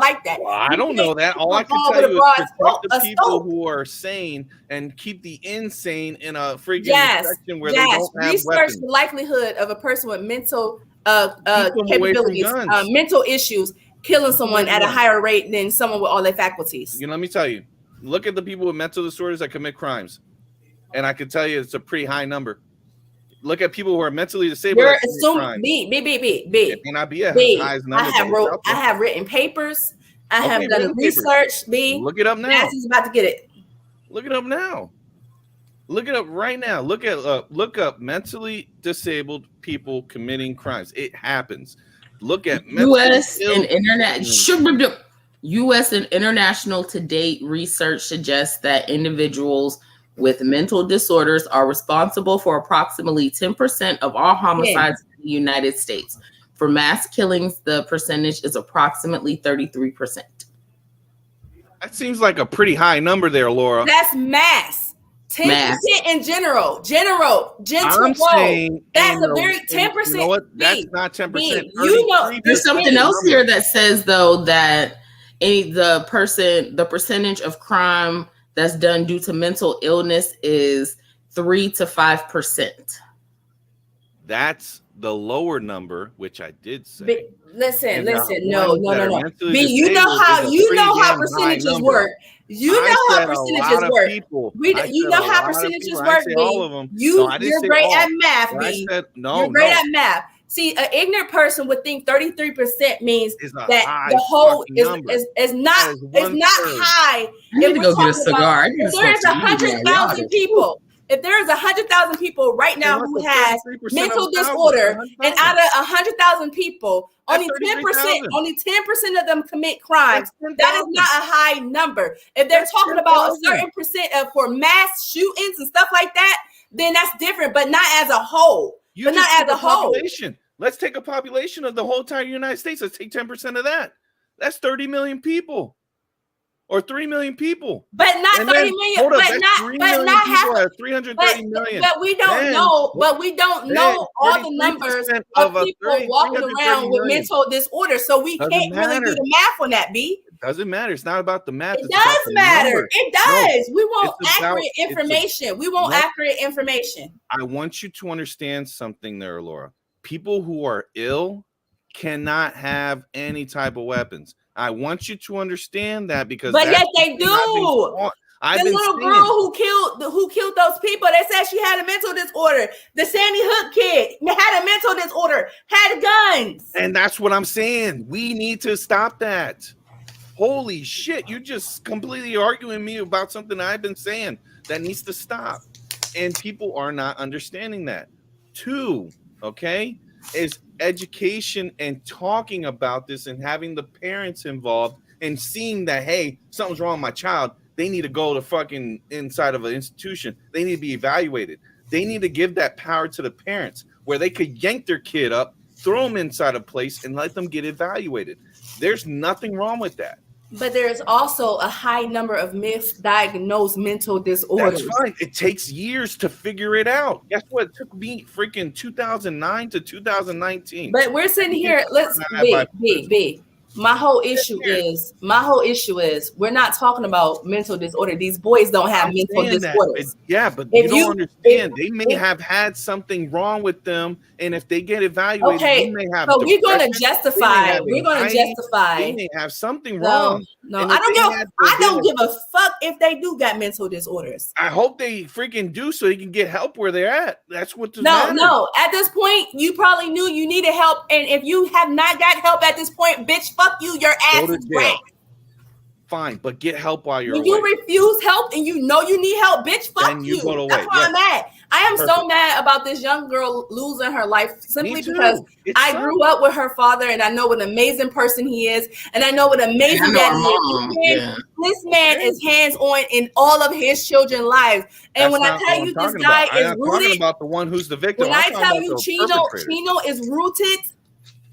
like that. Well, I don't know that. All I can tell you is protect the people who are sane and keep the insane in a freaking section where they don't have weapons. The likelihood of a person with mental capabilities, mental issues, killing someone at a higher rate than someone with all their faculties. Let me tell you, look at the people with mental disorders that commit crimes, and I can tell you it's a pretty high number. look at people who are mentally disabled. You're assuming B. It may not be as high as numbers. I have written papers. I have done research. B. Look it up now. Nancy's about to get it. Look it up now. Look it up right now. Look up mentally disabled people committing crimes. It happens. Look at U.S. and international to date research suggests that individuals with mental disorders are responsible for approximately 10% of all homicides in the United States. For mass killings, the percentage is approximately 33%. That seems like a pretty high number there, Laura. That's mass. 10% in general. I'm saying that's a very 10%. You know what? That's not 10%. You know, there's something else here that says though that the percentage of crime that's done due to mental illness is 3 to 5%. That's the lower number, which I did say. But listen. No. B, you know how percentages work. You know how percentages work. You know how percentages work, B. You're great at math, B. You're great at math. See, an ignorant person would think 33% means that the whole is not high. You need to go get a cigar. If there's 100,000 people. If there's 100,000 people right now who has mental disorder, and out of 100,000 people, only 10% of them commit crimes. That is not a high number. If they're talking about a certain percent for mass shootings and stuff like that, then that's different, but not as a whole. Let's take a population of the whole entire United States. Let's take 10% of that. That's 30 million people. Or 3 million people, but not 30 million. But not half. 330 million. But we don't know. But we don't know all the numbers of people walking around with mental disorder. So we can't really do the math on that. B. It doesn't matter. It's not about the math. It does matter. It does. We want accurate information. We want accurate information. I want you to understand something there, Laura. People who are ill cannot have any type of weapons. I want you to understand that because yes, they do. The little girl who killed those people, they said she had a mental disorder. The Sandy Hook kid had a mental disorder, had guns. And that's what I'm saying. We need to stop that. Holy shit, you just completely arguing me about something I've been saying that needs to stop. And people are not understanding that. 2, okay, is education and talking about this and having the parents involved and seeing that, hey, something's wrong with my child. They need to go to fucking inside of an institution. They need to be evaluated. They need to give that power to the parents where they could yank their kid up, throw them inside a place and let them get evaluated. There's nothing wrong with that. But there's also a high number of misdiagnosed mental disorders. That's fine. It takes years to figure it out. Guess what? It took me freaking 2009 to 2019. But we're sitting here. Let's be. My whole issue is we're not talking about mental disorder. These boys don't have mental disorders. But you don't understand. They may have had something wrong with them, and if they get evaluated, they may have. So we're going to justify. They may have something wrong. No, I don't give a fuck if they do got mental disorders. I hope they freaking do so they can get help where they're at. That's what. No. At this point, you probably knew you needed help, and if you have not got help at this point, bitch, fuck you. Your ass is wrecked. Fine, but get help while you're away. You refuse help and you know you need help, bitch, fuck you. That's why I'm at. I am so mad about this young girl losing her life simply because I grew up with her father and I know what an amazing person he is. And I know what an amazing man he is. This man is hands-on in all of his children's lives. And when I tell you this guy is rooted. I'm talking about the one who's the victim. When I tell you Chino is rooted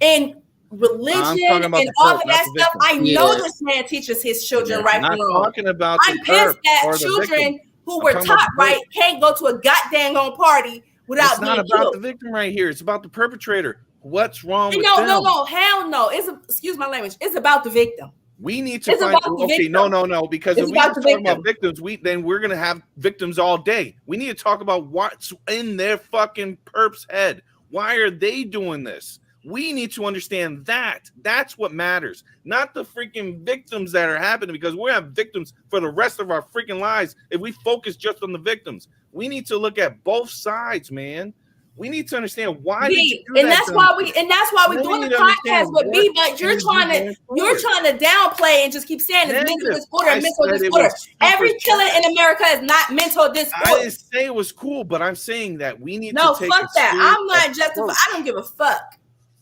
in religion and all of that stuff. I know this man teaches his children right from wrong. I'm pissed that children who were taught right can't go to a goddamn party without being killed. It's not about the victim right here. It's about the perpetrator. What's wrong with them? No, hell no. Excuse my language. It's about the victim. We need to find. Okay, no. Because if we talk about victims, then we're gonna have victims all day. We need to talk about what's in their fucking perp's head. Why are they doing this? We need to understand that. That's what matters, not the freaking victims that are happening, because we're have victims for the rest of our freaking lives if we focus just on the victims. We need to look at both sides, man. We need to understand why. That's why we doing the podcast with B. But you're trying to downplay and just keep saying it's mental disorder. Every killer in America is not mental disorder. I didn't say it was cool, but I'm saying that we need to take fuck that. I'm not justifying. I don't give a fuck.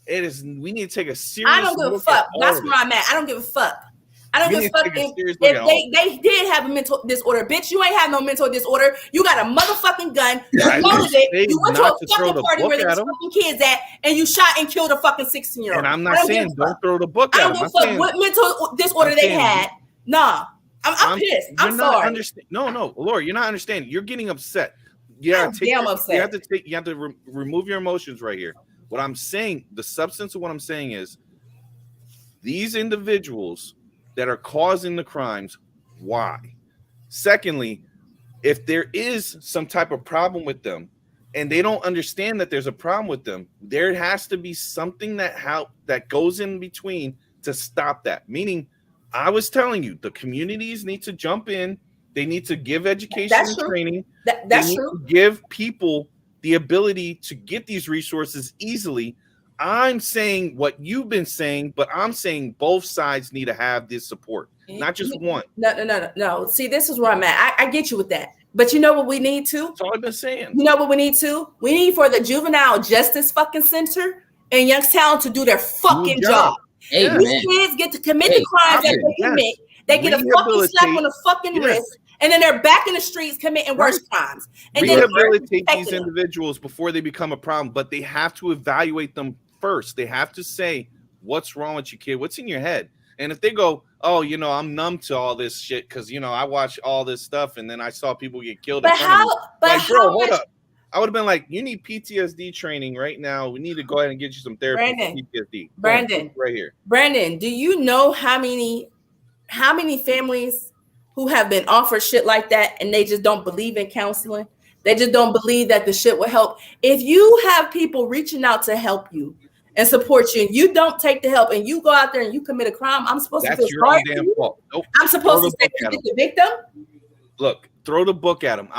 It is. We need to take a serious. I don't give a fuck. That's where I'm at. I don't give a fuck. I don't give a fuck if they did have a mental disorder. Bitch, you ain't have no mental disorder. You got a motherfucking gun. You loaded it. You went to a fucking party where there's fucking kids at, and you shot and killed a fucking 16-year-old. And I'm not saying don't throw the book at them. I don't give a fuck what mental disorder they had. Nah. I'm pissed. I'm sorry. No, Laura, you're not understanding. You're getting upset. Yeah, damn upset. You have to remove your emotions right here. What I'm saying, the substance of what I'm saying is these individuals that are causing the crimes, why? Secondly, if there is some type of problem with them and they don't understand that there's a problem with them, there has to be something that goes in between to stop that. Meaning, I was telling you, the communities need to jump in. They need to give education and training. That's true. Give people the ability to get these resources easily. I'm saying what you've been saying, but I'm saying both sides need to have this support, not just one. No. See, this is where I'm at. I get you with that. But you know what we need to? That's all I've been saying. You know what we need to? We need for the Juvenile Justice fucking Center in Youngstown to do their fucking job. Amen. These kids get to commit the crimes that they commit. They get a fucking slap on the fucking wrist. And then they're back in the streets committing worse crimes. And rehabilitate these individuals before they become a problem, but they have to evaluate them first. They have to say, what's wrong with you, kid? What's in your head? And if they go, oh, I'm numb to all this shit because, I watch all this stuff and then I saw people get killed. But hold up. I would have been like, you need PTSD training right now. We need to go ahead and get you some therapy for PTSD. Brandon, right here. Brandon, do you know how many families who have been offered shit like that and they just don't believe in counseling? They just don't believe that the shit will help. If you have people reaching out to help you and support you and you don't take the help and you go out there and you commit a crime, I'm supposed to feel sorry for you? Fault. Nope. I'm supposed to say you're the victim? Look, throw the book at them.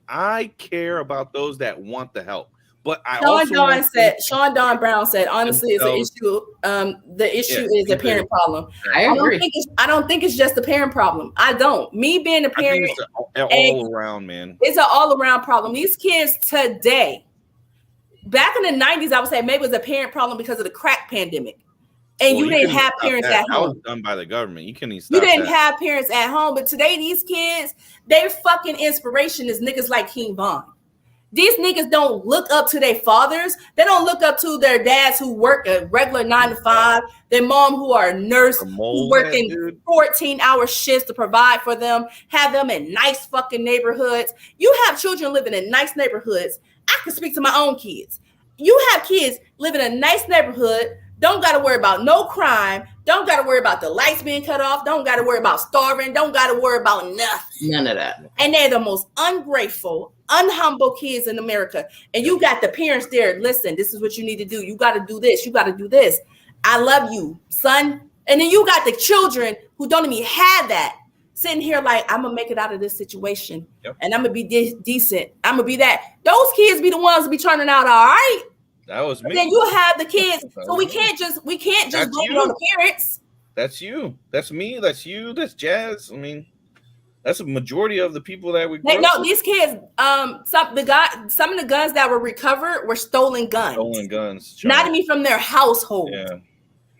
I care about those that want the help. But Sean Don Brown said, honestly, it's an issue. The issue is a parent problem. I agree. I don't think it's just a parent problem. I don't. Me being a parent, it's all around, man. It's an all around problem. These kids today, back in the 90s, I would say maybe it was a parent problem because of the crack pandemic. And you didn't have parents at home. That was done by the government. You couldn't even stop that. You didn't have parents at home. But today, these kids, their fucking inspiration is niggas like King Von. These niggas don't look up to their fathers. They don't look up to their dads who work a regular 9 to 5. Their mom who are a nurse who working 14-hour shifts to provide for them. Have them in nice fucking neighborhoods. You have children living in nice neighborhoods. I can speak to my own kids. You have kids living in a nice neighborhood. Don't got to worry about no crime. Don't got to worry about the lights being cut off. Don't got to worry about starving. Don't got to worry about nothing. None of that. And they're the most ungrateful, unhumble kids in America. And you got the parents there. Listen, this is what you need to do. You got to do this. You got to do this. I love you, son. And then you got the children who don't even have that. Sitting here like, I'm going to make it out of this situation. Yep. And I'm going to be decent. I'm going to be that. Those kids be the ones who be turning out all right. That was me. But then you have the kids. So we can't just blame it on the parents. That's you. That's me. That's you. That's Jazz. I mean, that's a majority of the people that we. These kids. Some of the guns that were recovered were stolen guns. Stolen guns. Not even from their household. Yeah.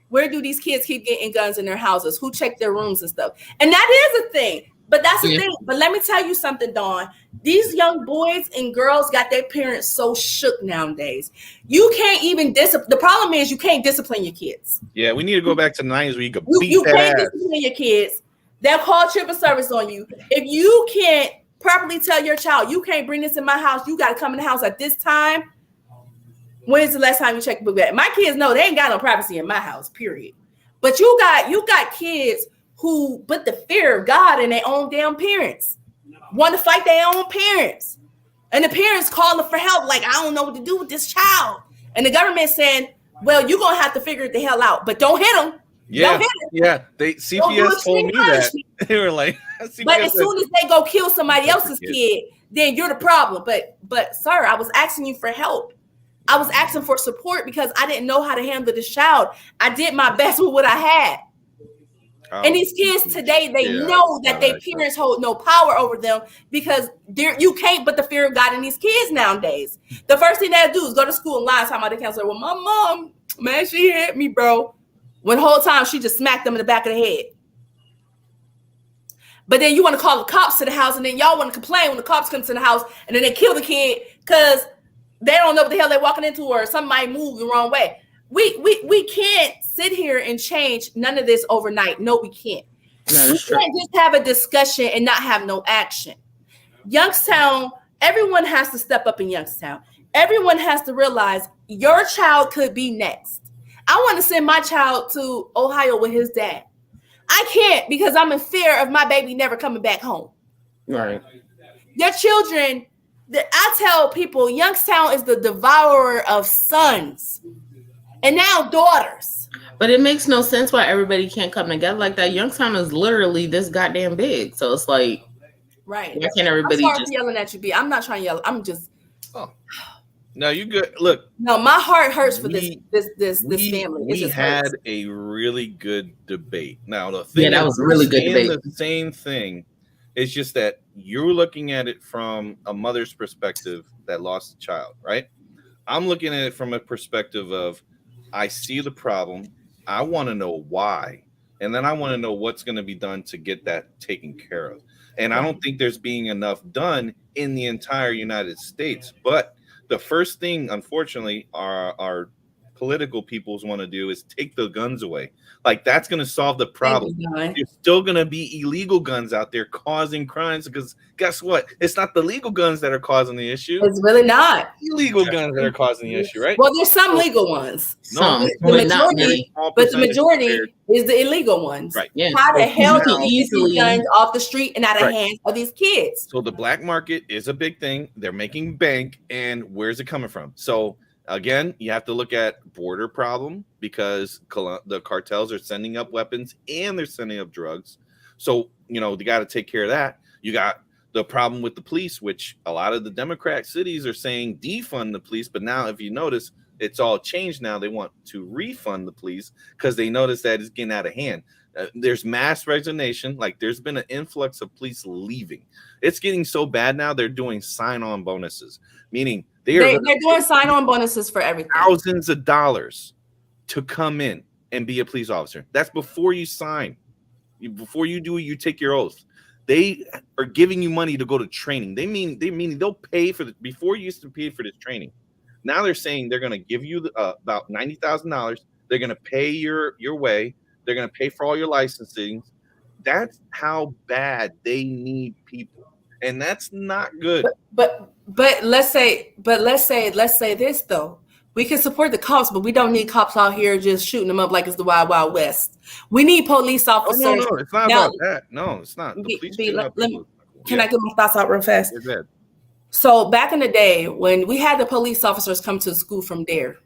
Where do these kids keep getting guns in their houses? Who check their rooms and stuff? And that is a thing. But that's the thing. But let me tell you something, Dawn. These young boys and girls got their parents so shook nowadays. You can't even discipline. The problem is you can't discipline your kids. Yeah, we need to go back to the 90s where you could beat you that can't ass. Discipline your kids. They'll call triple service on you. If you can't properly tell your child, you can't bring this in my house, you got to come in the house at this time. When's the last time you checked the book bag? My kids know they ain't got no privacy in my house, period. But you got kids who put the fear of God in their own damn parents, want to fight their own parents. And the parents calling for help, like, I don't know what to do with this child. And the government saying, well, you're going to have to figure it the hell out, but don't hit them. Yeah, They Don't do CPS told extreme me that. punishment. They were like, But as soon as they go kill somebody else's kid, then you're the problem. But sir, I was asking you for help. I was asking for support because I didn't know how to handle this child. I did my best with what I had. And these kids today, they know that their parents hold no power over them because you can't put the fear of God in these kids nowadays. The first thing they do is go to school and lie and talk about the counselor. Well, my mom, man, she hit me, bro. When the whole time she just smacked them in the back of the head. But then you want to call the cops to the house, and then y'all want to complain when the cops come to the house, and then they kill the kid because they don't know what the hell they're walking into, or somebody moved the wrong way. We can't sit here and change none of this overnight. No, we can't. No, we can't just have a discussion and not have no action. Youngstown, everyone has to step up in Youngstown. Everyone has to realize your child could be next. I want to send my child to Ohio with his dad. I can't because I'm in fear of my baby never coming back home. Right. Their children, I tell people, Youngstown is the devourer of sons and now daughters. But it makes no sense why everybody can't come together like that. Youngstown is literally this goddamn big. So it's like, right. Why can't everybody I'm sorry for yelling at you, B. I'm not trying to yell. I'm just. Oh. No, you good. Look. No, my heart hurts for this family. We had a really good debate. Now the thing, that was a really good debate. The same thing. It's just that you're looking at it from a mother's perspective that lost a child, right? I'm looking at it from a perspective of, I see the problem. I want to know why, and then I want to know what's going to be done to get that taken care of. And I don't think there's being enough done in the entire United States, but the first thing, unfortunately, our political peoples want to do is take the guns away. Like, that's going to solve the problem. There's still going to be illegal guns out there causing crimes because guess what? It's not the legal guns that are causing the issue. It's really not. Illegal guns that are causing the issue, right? Well, there's some legal ones. Some, but the majority is the illegal ones. Right. Yeah. How the hell do you get these guns off the street and out of hands of these kids? So the black market is a big thing. They're making bank, and where's it coming from? So again, you have to look at border problem because the cartels are sending up weapons and they're sending up drugs. So, they got to take care of that. You got the problem with the police, which a lot of the Democrat cities are saying defund the police. But now, if you notice, it's all changed now. They want to refund the police because they notice that it's getting out of hand. There's mass resignation. Like, there's been an influx of police leaving. It's getting so bad now, they're doing sign-on bonuses, meaning they're doing sign-on bonuses for everything. Thousands of dollars to come in and be a police officer. That's before you sign. Before you do it, you take your oath. They are giving you money to go to training. They mean they'll pay for the. Before you used to pay for this training. Now they're saying they're going to give you about $90,000. They're going to pay your way. They're going to pay for all your licensing. That's how bad they need people, and that's not good. But let's say this though. We can support the cops, but we don't need cops out here just shooting them up like it's the Wild Wild West. We need police officers. No, it's not about that. No, it's not. Can I get my thoughts out real fast? So back in the day when we had the police officers come to school from DARE,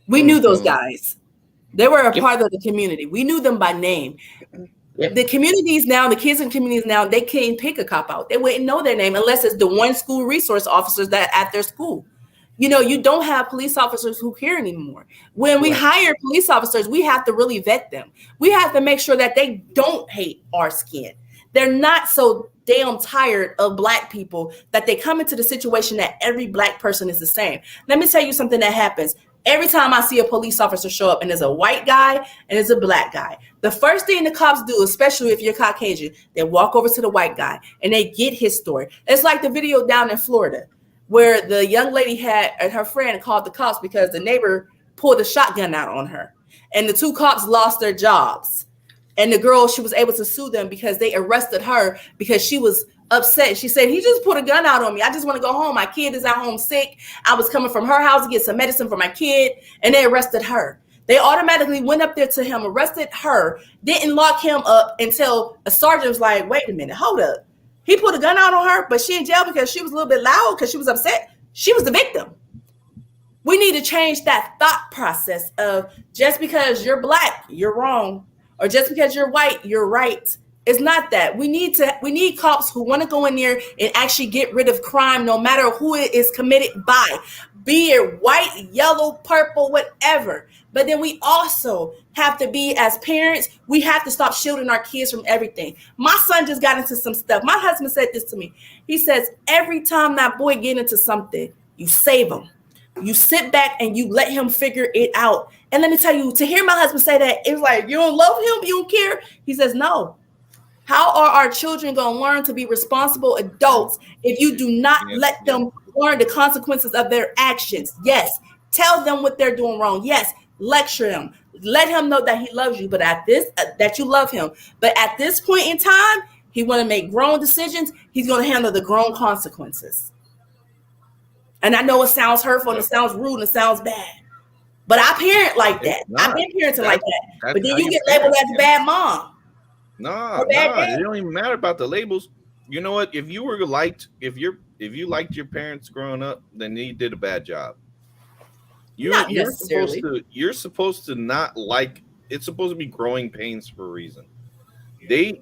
we knew those guys. They were a part of the community. We knew them by name. Yep. The communities now, the kids in communities now, they can't pick a cop out. They wouldn't know their name unless it's the one school resource officers that at their school. You don't have police officers who care anymore. When we hire police officers, we have to really vet them. We have to make sure that they don't hate our skin. They're not so damn tired of black people that they come into the situation that every black person is the same. Let me tell you something that happens. Every time I see a police officer show up and there's a white guy and there's a black guy, the first thing the cops do, especially if you're Caucasian, they walk over to the white guy and they get his story. It's like the video down in Florida where the young lady had her friend called the cops because the neighbor pulled a shotgun out on her and the two cops lost their jobs. And the girl, she was able to sue them because they arrested her because she was upset. She said, he just put a gun out on me. I just want to go home. My kid is at home sick. I was coming from her house to get some medicine for my kid. And they arrested her. They automatically went up there to him, arrested her, didn't lock him up until a sergeant was like, wait a minute, hold up. He put a gun out on her, but she in jail because she was a little bit loud because she was upset. She was the victim. We need to change that thought process of just because you're black, you're wrong, or just because you're white, you're right. It's not that. We need cops who want to go in there and actually get rid of crime, no matter who it is committed by, be it white, yellow, purple, whatever. But then we also have to be, as parents, we have to stop shielding our kids from everything. My son just got into some stuff. My husband said this to me. He says, every time that boy get into something, you save him. You sit back and you let him figure it out. And let me tell you, to hear my husband say that, it's like, you don't love him, you don't care. He says, no. How are our children going to learn to be responsible adults if you do not let them learn the consequences of their actions? Yes. Tell them what they're doing wrong. Yes. Lecture him. Let him know that he loves you, but that you love him. But at this point in time, he want to make grown decisions. He's going to handle the grown consequences. And I know it sounds hurtful and it sounds rude and it sounds bad, but I parent like that. I've been parenting like that. But then you get labeled as a bad mom. No, it don't even matter about the labels. You know what? If you you liked your parents growing up, then you did a bad job. You're supposed to not like. It's supposed to be growing pains for a reason. They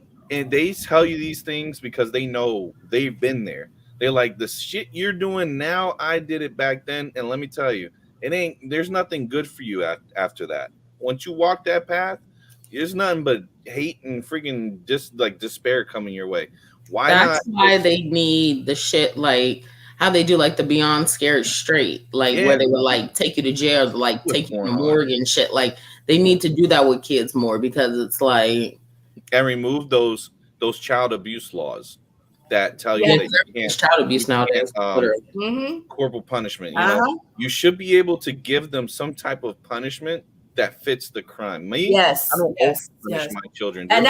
tell you these things because they know they've been there. They're like, the shit you're doing now, I did it back then, and let me tell you, there's nothing good for you after that. Once you walk that path, there's nothing but hate and freaking just like despair coming your way. That's why they need the shit like how they do like the Beyond Scared Straight, like where they would like take you to jail, like take you to the morgue and shit. Like they need to do that with kids more because it's like, and remove those child abuse laws that tell you that you can't child abuse nowadays. Corporal punishment. You should be able to give them some type of punishment that fits the crime. I don't punish my children. And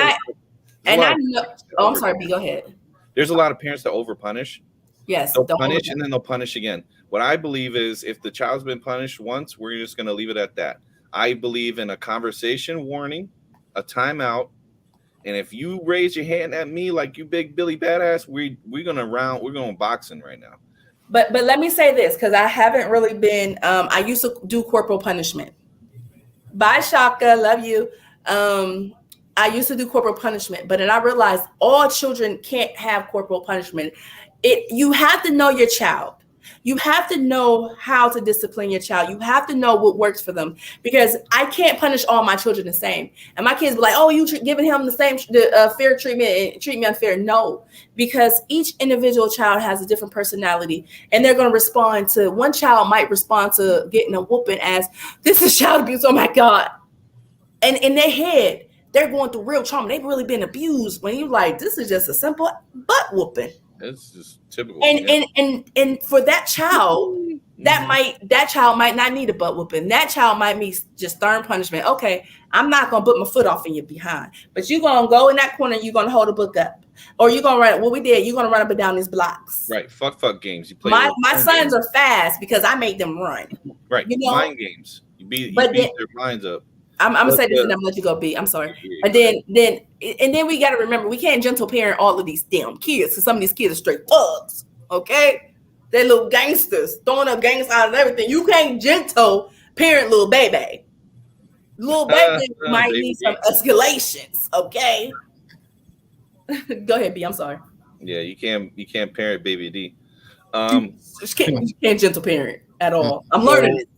I know. Oh, I'm sorry, B. Go ahead. There's a lot of parents that overpunish. Yes, they'll punish and then they'll punish again. What I believe is, if the child's been punished once, we're just going to leave it at that. I believe in a conversation warning, a timeout. And if you raise your hand at me like you big Billy Badass, we're going boxing right now. But let me say this, because I haven't really been. I used to do corporal punishment. Bye, Shaka, love you. I used to do corporal punishment, but then I realized all children can't have corporal punishment. You have to know your child. You have to know how to discipline your child. You have to know what works for them, because I can't punish all my children the same. And my kids be like, oh, you giving him the same fair treatment and treat me unfair. No, because each individual child has a different personality, and they're going to respond to, one child might respond to getting a whooping as, this is child abuse. Oh my God. And in their head, they're going through real trauma. They've really been abused, when you like, this is just a simple butt whooping. It's just typical. And for that child, that child might not need a butt whooping. That child might need just stern punishment. Okay, I'm not gonna put my foot off in your behind, but you're gonna go in that corner and you're gonna hold a book up, or you're gonna run. What we did, you're gonna run up and down these blocks. Right. Fuck games. You play. My sons are fast because I make them run. Right. Mind games. You beat their minds up. I'm gonna say this and I'm gonna let you go, B. I'm sorry. And then we gotta remember, we can't gentle parent all of these damn kids, because some of these kids are straight thugs. Okay, they're little gangsters throwing up gang signs and everything. You can't gentle parent little baby. Little baby might need some escalations. Okay, go ahead, B. I'm sorry. Yeah, you can't parent baby D. You can't gentle parent at all. I'm learning it.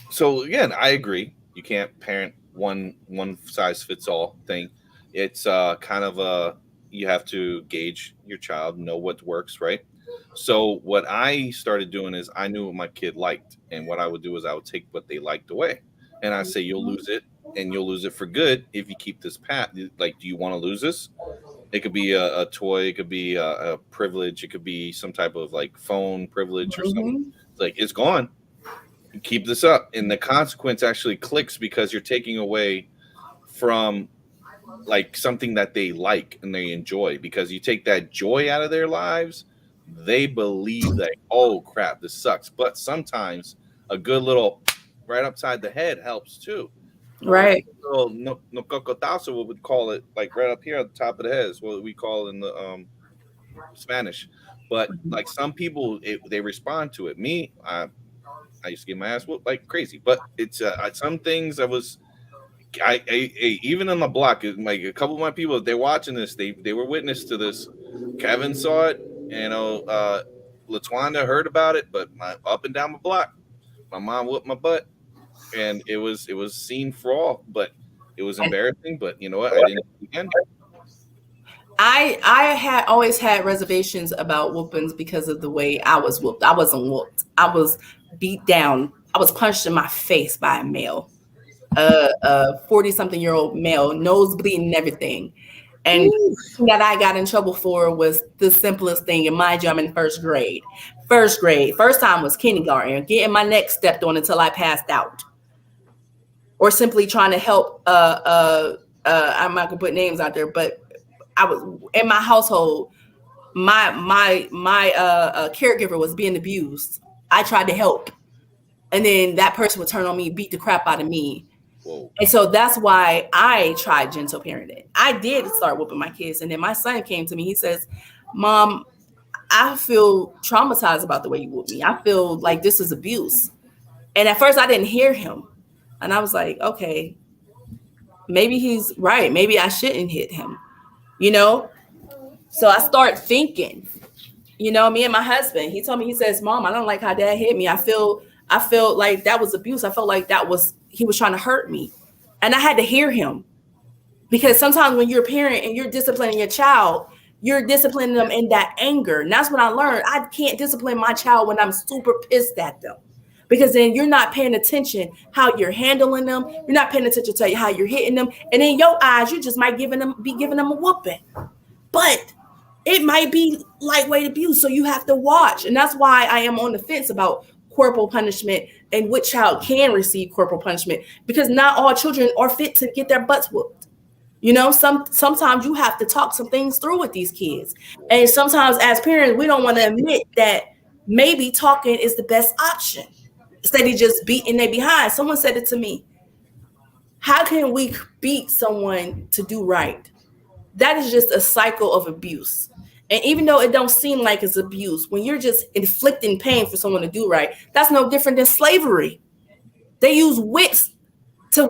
So again, I agree. You can't parent one size fits all thing. It's kind of you have to gauge your child, know what works, right? So what I started doing is, I knew what my kid liked, and what I would do is I would take what they liked away, and I say, you'll lose it, and you'll lose it for good if you keep this path. Like, do you want to lose this? It could be a toy, it could be a privilege, it could be some type of like phone privilege or something. It's like, it's gone. You keep this up, and the consequence actually clicks, because you're taking away from like something that they like and they enjoy, because you take that joy out of their lives. They believe that, oh crap, this sucks. But sometimes a good little right upside the head helps too. Right. No cocotazo, what we call it, like right up here on the top of the head is what we call in the Spanish. But like some people, they respond to it. Me, I I used to get my ass whooped like crazy. But it's some things I even on the block, like a couple of my people, they're watching this. They were witness to this. Kevin saw it. Latwanda heard about it, but up and down my block, my mom whooped my butt, and it was seen for all. But it was embarrassing. But you know what? I didn't do it again. I had always had reservations about whoopings because of the way I was whooped. I wasn't whooped. I was beat down. I was punched in my face by a male, a 40-something-year-old male, nose bleeding and everything. And that I got in trouble for was the simplest thing. And mind you, I'm in first grade. First time was kindergarten, getting my neck stepped on until I passed out. Or simply trying to help, I'm not gonna put names out there, but I was in my household, my caregiver was being abused. I tried to help. And then that person would turn on me, beat the crap out of me. Whoa. And so that's why I tried gentle parenting. I did start whooping my kids. And then my son came to me. He says, Mom, I feel traumatized about the way you whoop me. I feel like this is abuse. And at first I didn't hear him. And I was like, okay, maybe he's right. Maybe I shouldn't hit him, you know? So I start thinking, you know, me and my husband, he told me, he says, Mom, I don't like how Dad hit me. I feel like that was abuse. I felt like he was trying to hurt me. And I had to hear him, because sometimes when you're a parent and you're disciplining your child, you're disciplining them in that anger. And that's what I learned. I can't discipline my child when I'm super pissed at them, because then you're not paying attention how you're handling them. You're not paying attention to how you're hitting them. And in your eyes, you just might be giving them a whooping, but it might be lightweight abuse. So you have to watch. And that's why I am on the fence about corporal punishment and which child can receive corporal punishment, because not all children are fit to get their butts whooped. You know, sometimes you have to talk some things through with these kids. And sometimes as parents, we don't want to admit that maybe talking is the best option instead of just beating their behind. Someone said it to me. How can we beat someone to do right? That is just a cycle of abuse. And even though it don't seem like it's abuse, when you're just inflicting pain for someone to do right, that's no different than slavery. They use whips to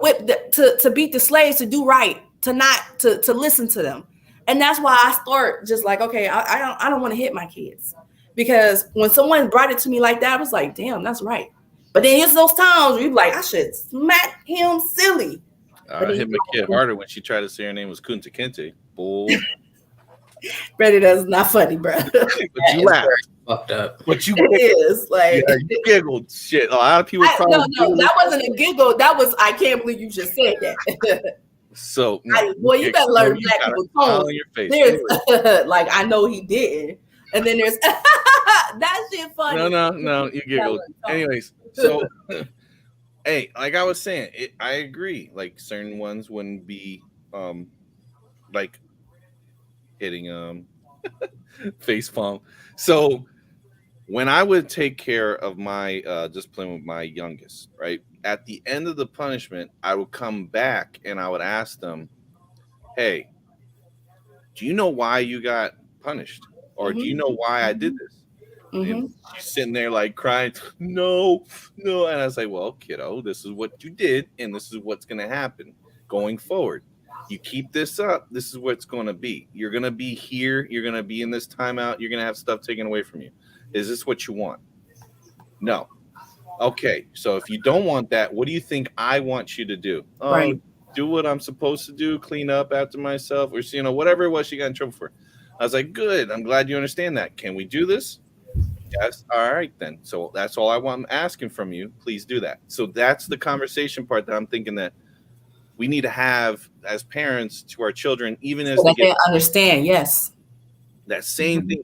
to beat the slaves to do right, to listen to them. And that's why I start just like, okay, I don't want to hit my kids, because when someone brought it to me like that, I was like, damn, that's right. But then it's those times where you're like, I should smack him silly. I hit my kid harder when she tried to say her name was Kunta Kinte. Bull. Brady, that's not funny, bro. But you laughed. Fucked up. But you is like, yeah, you giggled. Shit, a lot of people. No, that wasn't a giggle. That was, I can't believe you just said that. So, boy, you better learn black people tone. In your face. There's like, I know he didn't, and then there's that shit funny. No, you giggled. Anyways, so hey, like I was saying, I agree. Like certain ones wouldn't be like hitting face palm. So when I would take care of my discipline with my youngest, right, at the end of the punishment, I would come back and I would ask them, hey, do you know why you got punished? Or do you know why I did this? And she's sitting there like crying, no. And I was like, well, kiddo, this is what you did, and this is what's going to happen going forward. You keep this up, this is what it's going to be. You're going to be here. You're going to be in this timeout. You're going to have stuff taken away from you. Is this what you want? No. Okay. So if you don't want that, what do you think I want you to do? Right. Do what I'm supposed to do, clean up after myself, or, whatever it was she got in trouble for. I was like, good. I'm glad you understand that. Can we do this? Yes. All right, then. So that's all I'm asking from you. Please do that. So that's the conversation part that I'm thinking that we need to have as parents to our children, even as they understand. Yes. That same thing,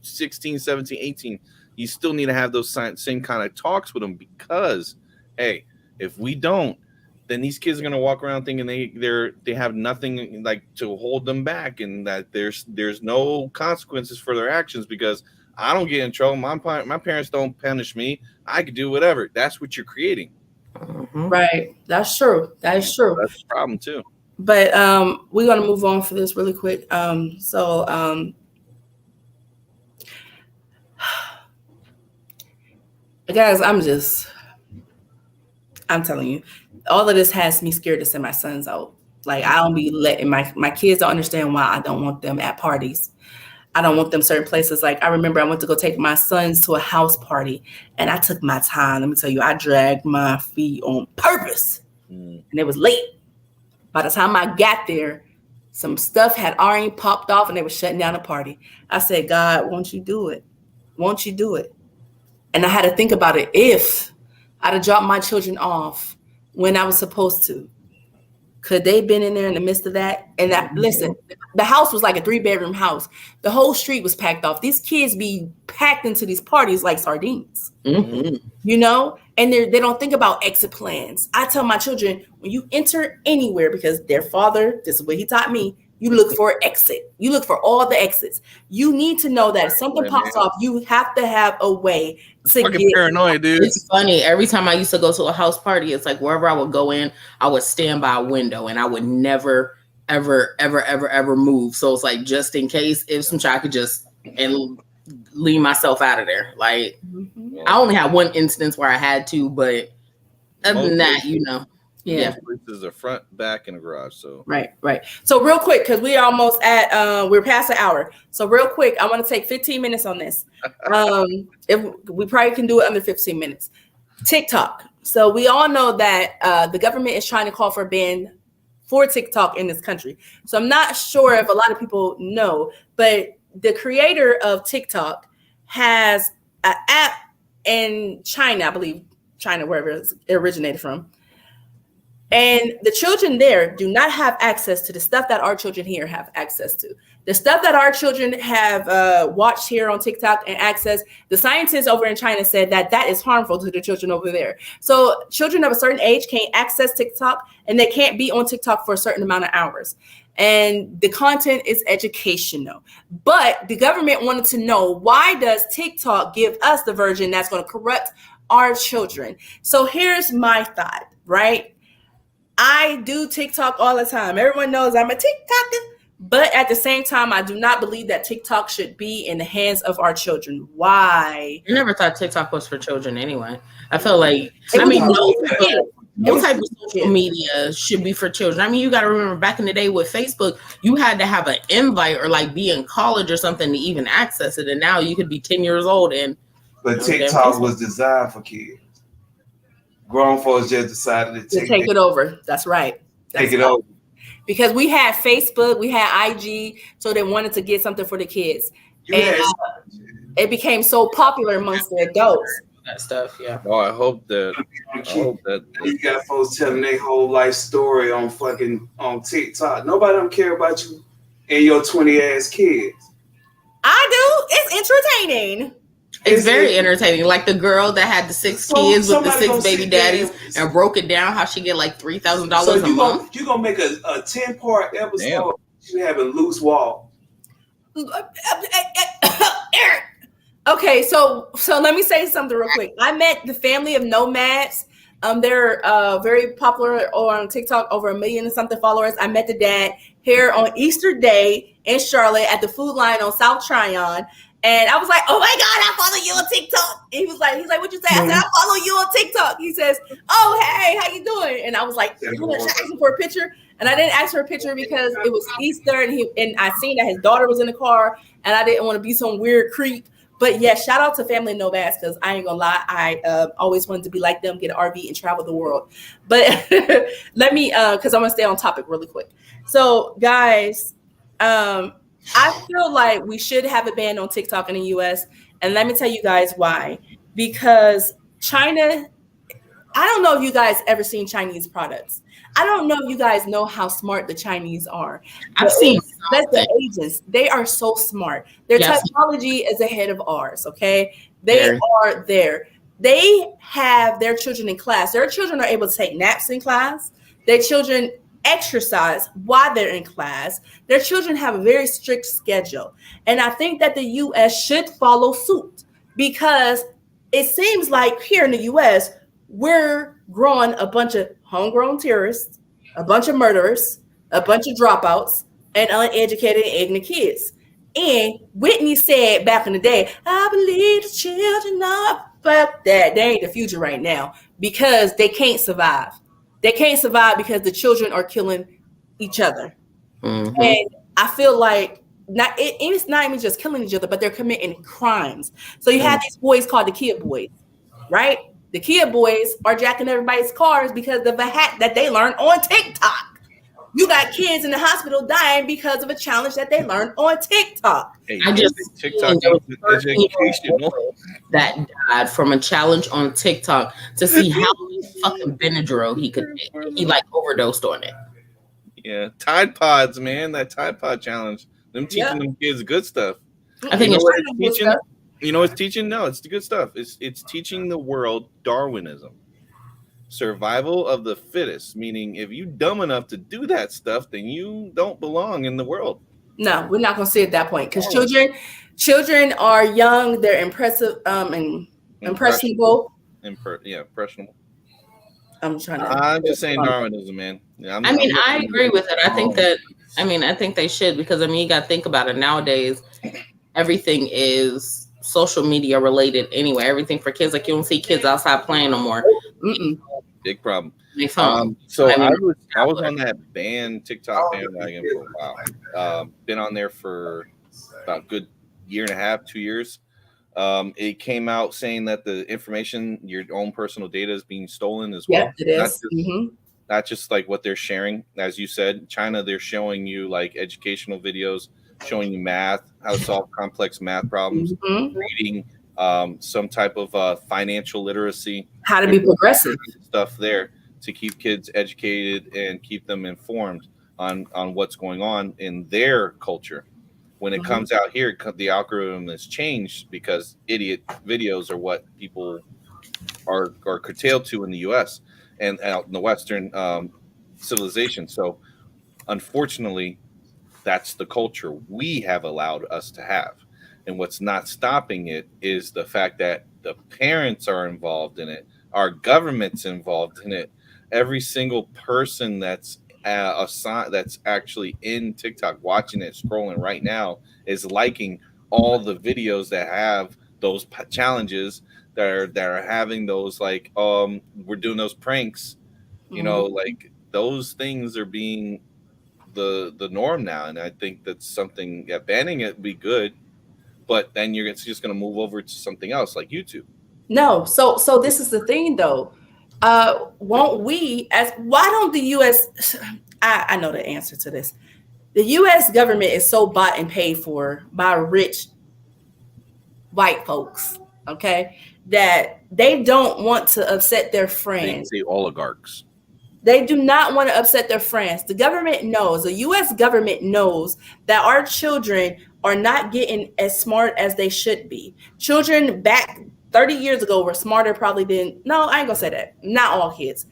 16, 17, 18, you still need to have those same kind of talks with them, because, hey, if we don't, then these kids are going to walk around thinking they have nothing like to hold them back, and that there's no consequences for their actions, because I don't get in trouble. My parents don't punish me. I could do whatever. That's what you're creating. Right. That's true. That is true. That's the problem too. But we're going to move on for this really quick. Guys, I'm telling you, all of this has me scared to send my sons out. Like, I don't be letting my kids don't understand why I don't want them at parties. I don't want them certain places. Like, I remember I went to go take my sons to a house party, and I took my time. Let me tell you, I dragged my feet on purpose, and it was late. By the time I got there, some stuff had already popped off, and they were shutting down the party. I said, God, won't you do it? Won't you do it? And I had to think about it. If I'd have dropped my children off when I was supposed to, could they been in there in the midst of that? And that, listen, the house was like a 3-bedroom house. The whole street was packed off. These kids be packed into these parties like sardines, you know? And they don't think about exit plans. I tell my children, when you enter anywhere, because their father, this is what he taught me, you look for an exit. You look for all the exits. You need to know that if something pops off, you have to have a way to fucking paranoid, dude. It's funny. Every time I used to go to a house party, it's like wherever I would go in, I would stand by a window and I would never, ever move. So it's like, just in case, if some child could just and leave myself out of there. Like, I only had one instance where I had to, but other than that, you know. Yeah. There's a front, back, and a garage. So right. So real quick, because we're almost at we're past an hour. So real quick, I want to take 15 minutes on this. If we probably can do it under 15 minutes. TikTok. So we all know that the government is trying to call for a ban for TikTok in this country. So I'm not sure if a lot of people know, but the creator of TikTok has an app in China, I believe China, wherever it originated from. And the children there do not have access to the stuff that our children here have access to. The stuff that our children have watched here on TikTok and access, the scientists over in China said that is harmful to the children over there. So children of a certain age can't access TikTok, and they can't be on TikTok for a certain amount of hours. And the content is educational. But the government wanted to know, why does TikTok give us the version that's going to corrupt our children? So here's my thought, right? I do TikTok all the time. Everyone knows I'm a TikToker. But at the same time, I do not believe that TikTok should be in the hands of our children. Why? I never thought TikTok was for children anyway. I feel like, no type of social media should be for children. I mean, you got to remember, back in the day with Facebook, you had to have an invite or like be in college or something to even access it. And now you could be 10 years old. But TikTok was designed for kids. Grown folks just decided to take it over. That's right. Take it over. Because we had Facebook, we had IG, so they wanted to get something for the kids. And it became so popular amongst the adults. That stuff, yeah. Oh, I hope that you got folks telling their whole life story on TikTok. Nobody don't care about you and your 20-ass kids. I do. It's entertaining. It's very entertaining. Like the girl that had the 6 kids with the 6 baby daddies and broke it down how she get like $3,000 a month. You're going to make a 10-part episode. You have a loose wall. Okay, so let me say something real quick. I met the family of nomads. They're very popular on TikTok, over 1 million and something followers. I met the dad here on Easter Day in Charlotte at the Food Line on South Tryon. And I was like, oh my God, I follow you on TikTok. And he's like, what you say? I said, I follow you on TikTok. He says, oh, hey, how you doing? And I was like, should I ask him for a picture? And I didn't ask for a picture because it was Easter and I seen that his daughter was in the car and I didn't want to be some weird creep. But yeah, shout out to Family Nomads, because I ain't gonna lie, I always wanted to be like them, get an RV and travel the world. But let me, because I'm gonna stay on topic really quick. So guys, I feel like we should have a ban on TikTok in the US. And let me tell you guys why. Because China, I don't know if you guys ever seen Chinese products. I don't know if you guys know how smart the Chinese are. I've seen the agents. They are so smart. Their technology is ahead of ours, okay? They are there. They have their children in class. Their children are able to take naps in class. Their children exercise while they're in class. Their children have a very strict schedule. And I think that the U.S. should follow suit, because it seems like here in the U.S., we're growing a bunch of homegrown terrorists, a bunch of murderers, a bunch of dropouts, and uneducated and ignorant kids. And Whitney said back in the day, I believe the children are, fuck that. They ain't the future right now. because they can't survive. They can't survive because the children are killing each other. Mm-hmm. And I feel like it's not even just killing each other, but they're committing crimes. So you have these boys called the Kid Boys, right? The Kid Boys are jacking everybody's cars because of a hack that they learned on TikTok. You got kids in the hospital dying because of a challenge that they learned on TikTok. Hey, I just TikTok educational that died from a challenge on TikTok to see how much fucking Benadryl he could take. He like overdosed on it. Yeah, Tide Pods, man, that Tide Pod challenge. Them teaching them kids good stuff. I think you know what it's teaching. You know what it's teaching? No, it's the good stuff. It's teaching the world Darwinism, survival of the fittest. Meaning, if you dumb enough to do that stuff, then you don't belong in the world. No, we're not gonna see at that point because children are young. They're impressive and impressionable. Impressionable. I'm just saying Darwinism, man. Yeah, I agree with it. I think they should because you got to think about it nowadays. Everything is social media related anyway. Everything for kids, like you don't see kids outside playing no more. Big problem. So I was on that TikTok bandwagon for a while. Been on there for about a good year and a half, 2 years. It came out saying that the information, your own personal data, is being stolen as well. Yeah, it is. Not just like what they're sharing, as you said. China, they're showing you like educational videos, showing you math, how to solve complex math problems, reading some type of financial literacy, how to be progressive stuff there to keep kids educated and keep them informed on what's going on in their culture. When it comes out here, the algorithm has changed because idiot videos are what people are curtailed to in the U.S. and out in the Western civilization. So, unfortunately, that's the culture we have allowed us to have. And what's not stopping it is the fact that the parents are involved in it, our government's involved in it. Every single person that's actually in TikTok watching it, scrolling right now, is liking all the videos that have those challenges that are having those like we're doing those pranks, like those things are being the norm now. And I think that's something banning it would be good, but then it's just going to move over to something else like YouTube. No, so this is the thing though. Won't we why don't the US I know the answer to this. The US government is so bought and paid for by rich white folks, okay, that they don't want to upset their friends. They say oligarchs. They do not want to upset their friends. The government knows, the US government knows that our children are not getting as smart as they should be. Children back 30 years ago were smarter probably than, no, I ain't gonna say that. Not all kids.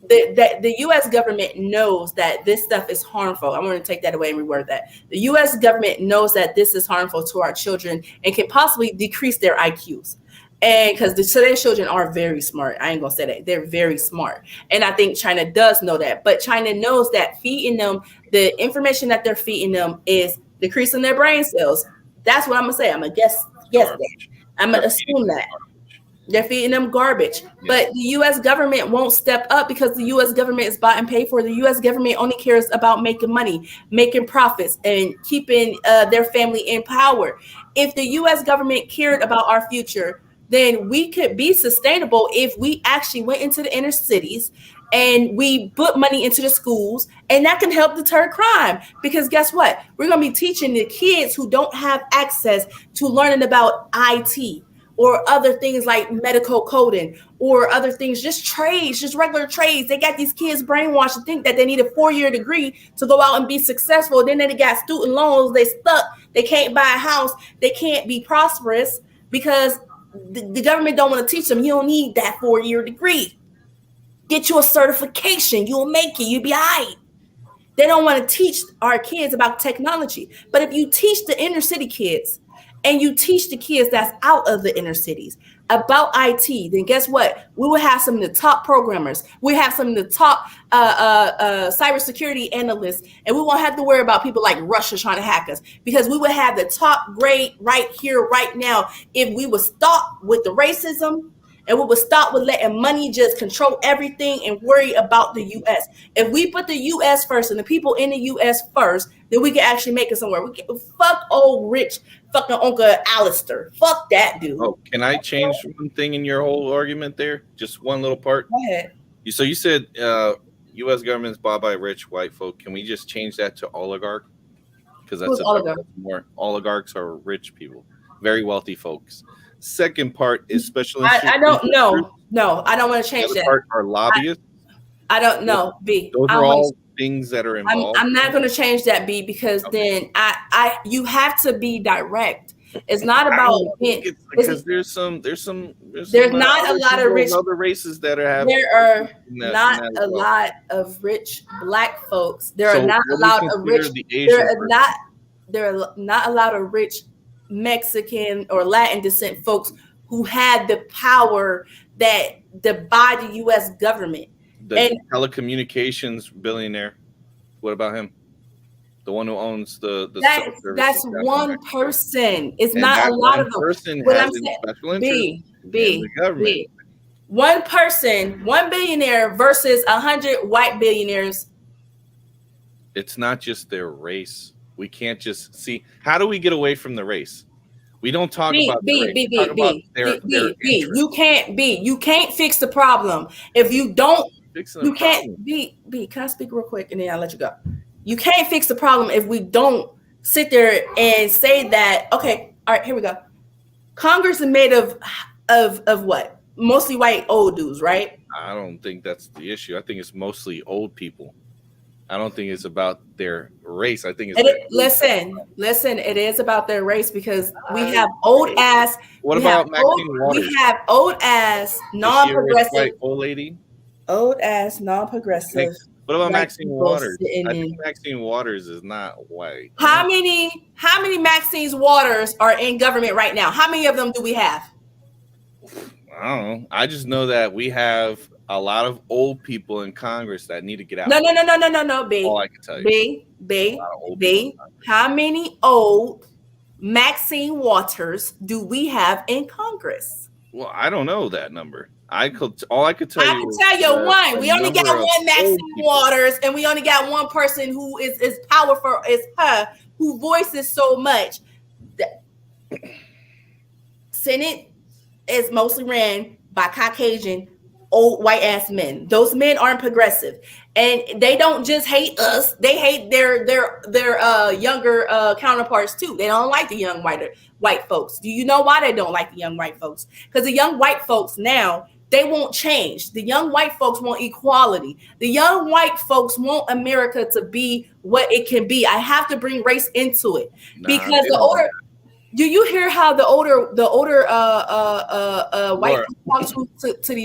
The U.S. government knows that this stuff is harmful. I'm going to take that away and reword that. The U.S. government knows that this is harmful to our children and can possibly decrease their IQs. And because today's children are very smart. I ain't going to say that. They're very smart. And I think China does know that. But China knows that feeding them, the information that they're feeding them is decreasing their brain cells. That's what I'm going to say. I'm going to guess that. I'm going to assume that. They're feeding them garbage. Yeah. But the U.S. government won't step up because the U.S. government is bought and paid for. The U.S. government only cares about making money, making profits, and keeping their family in power. If the U.S. government cared about our future, then we could be sustainable if we actually went into the inner cities and we put money into the schools, and that can help deter crime. Because guess what? We're going to be teaching the kids who don't have access to learning about IT or other things like medical coding or other things, just trades, just regular trades. They got these kids brainwashed to think that they need a 4-year degree to go out and be successful. Then they got student loans. They stuck. They can't buy a house. They can't be prosperous because the government don't want to teach them. You don't need that 4-year degree. Get you a certification. You'll make it. You'll be all right. They don't want to teach our kids about technology. But if you teach the inner city kids and you teach the kids that's out of the inner cities about IT, then guess what? We will have some of the top programmers. We have some of the top cybersecurity analysts, and we won't have to worry about people like Russia trying to hack us because we would have the top grade right here, right now. If we would stop with the racism and we would stop with letting money just control everything and worry about the U.S. If we put the U.S. first and the people in the U.S. first, then we can actually make it somewhere. Fuck old rich fucking Uncle Alistair. Fuck that dude. Oh, can I change one thing in your whole argument there? Just one little part. Go ahead. So you said U.S. government's bought by rich white folk. Can we just change that to oligarch? Because that's more oligarchs are rich people, very wealthy folks. Second part is special. I don't know. No, I don't want to change that. Part are lobbyists. I don't know. B. Those are all things that are involved. I'm not going to change that, B, because then you have to be direct. It's not about because there's not a lot of rich other races that are there are not a lot of rich black folks. There are not a lot of rich there are not a lot of rich Mexican or Latin descent folks who had the power that buy the U.S. government. The telecommunications billionaire. What about him? The one who owns the that's one person. It's not a lot of them. Person has special interest in the government. One person, one billionaire versus 100 white billionaires. It's not just their race. We can't just see. How do we get away from the race? We don't talk about You can't fix the problem if you don't. You can't be. Can I speak real quick and then I'll let you go? You can't fix the problem if we don't sit there and say that. Okay, all right, here we go. Congress is made of what? Mostly white old dudes, right? I don't think that's the issue. I think it's mostly old people. I don't think it's about their race. I think it's listen. It is about their race because we have old ass. What about Maxine Waters? We have old ass non-progressive old lady. Old ass non-progressive. What about Maxine Waters? I think Maxine Waters is not white. How many Maxine Waters are in government right now? How many of them do we have? I don't know. I just know that we have a lot of old people in Congress that need to get out. No, B. All I can tell you. B. How many old Maxine Waters do we have in Congress? Well, I don't know that number. All I could tell you. I can tell you one. We only got one Maxine Waters, and we only got one person who is powerful. Is her who voices so much. Senate is mostly ran by Caucasian old white ass men. Those men aren't progressive, and they don't just hate us. They hate their younger counterparts too. They don't like the young white folks. Do you know why they don't like the young white folks? Because the young white folks now, they won't change. The young white folks want equality. The young white folks want America to be what it can be. I have to bring race into it because the older. Do you hear how the older white people talk to the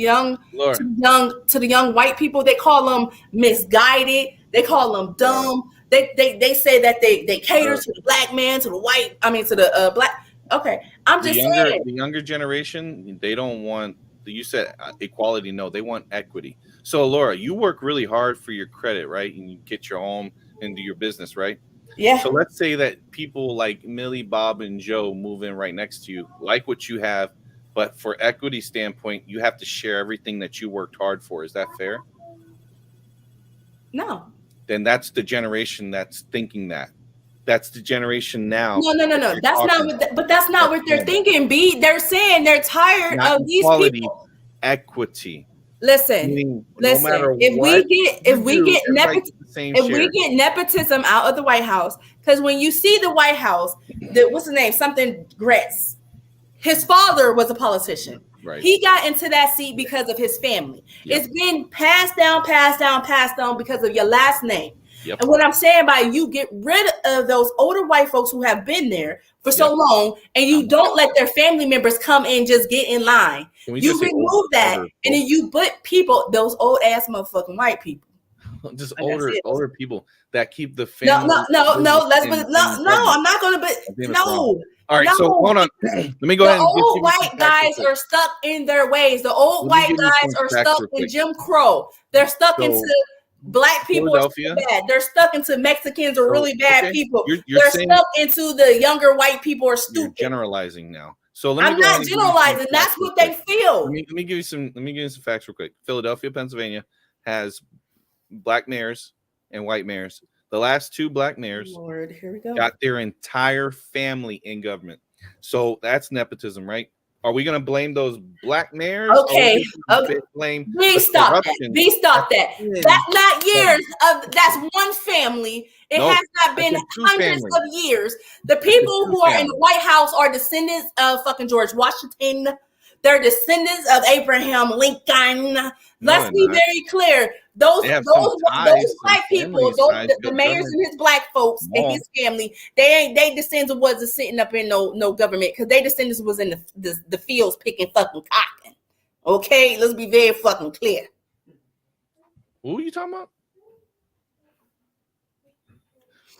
young white people? They call them misguided. They call them dumb. They say that they cater to the black man, to the black. Okay, I'm just saying. The younger generation, they don't want. You said equality. No, they want equity. So, Laura, you work really hard for your credit, right? And you get your home and do your business, right? Yeah. So let's say that people like Millie, Bob, and Joe move in right next to you, like what you have, but for equity standpoint, you have to share everything that you worked hard for. Is that fair? No. Then that's the generation that's thinking that. That's the generation now. No. That's not what they're thinking, B. They're saying they're tired of these people. Equity. Listen. If we get nepotism out of the White House, because when you see the White House, what's the name? Something Gretz. His father was a politician. Right. He got into that seat because of his family. Yep. It's been passed down because of your last name. Yep. And what I'm saying by you get rid of those older white folks who have been there for so long, and you don't let their family members come in, just get in line. You remove that, and then you put people, those old ass motherfucking white people. Just older people that keep the family. No, I'm not gonna. No. All right, so hold on. Let me go ahead. The old white guys are stuck in their ways. The old white guys are stuck in Jim Crow. They're stuck into black people are so bad. They're stuck into Mexicans are really bad people. They're stuck into the younger white people are stupid. You're generalizing now. So let me I'm not generalizing. That's what they feel. Let me give you some facts real quick. Philadelphia, Pennsylvania has black mayors and white mayors. The last 2 black mayors Lord, here we go. got their entire family in government. So that's nepotism, right? Are we going to blame those black mayors? Okay. Blame We stop that. That's not years of. That's one family. It has not been hundreds of years. The people who are in the White House are descendants of fucking George Washington. They're descendants of Abraham Lincoln. Let's be very clear. Those black people, the mayors and his black folks and his family, they descendants wasn't sitting up in no government because they descendants was in the fields picking fucking cotton. Okay, let's be very fucking clear. Who are you talking about?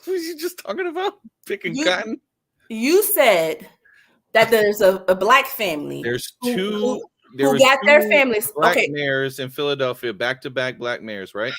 Who is you just talking about? Picking cotton? You said that there's a black family. There's two. Who got their families? Black mayors in Philadelphia, back-to-back black mayors, right?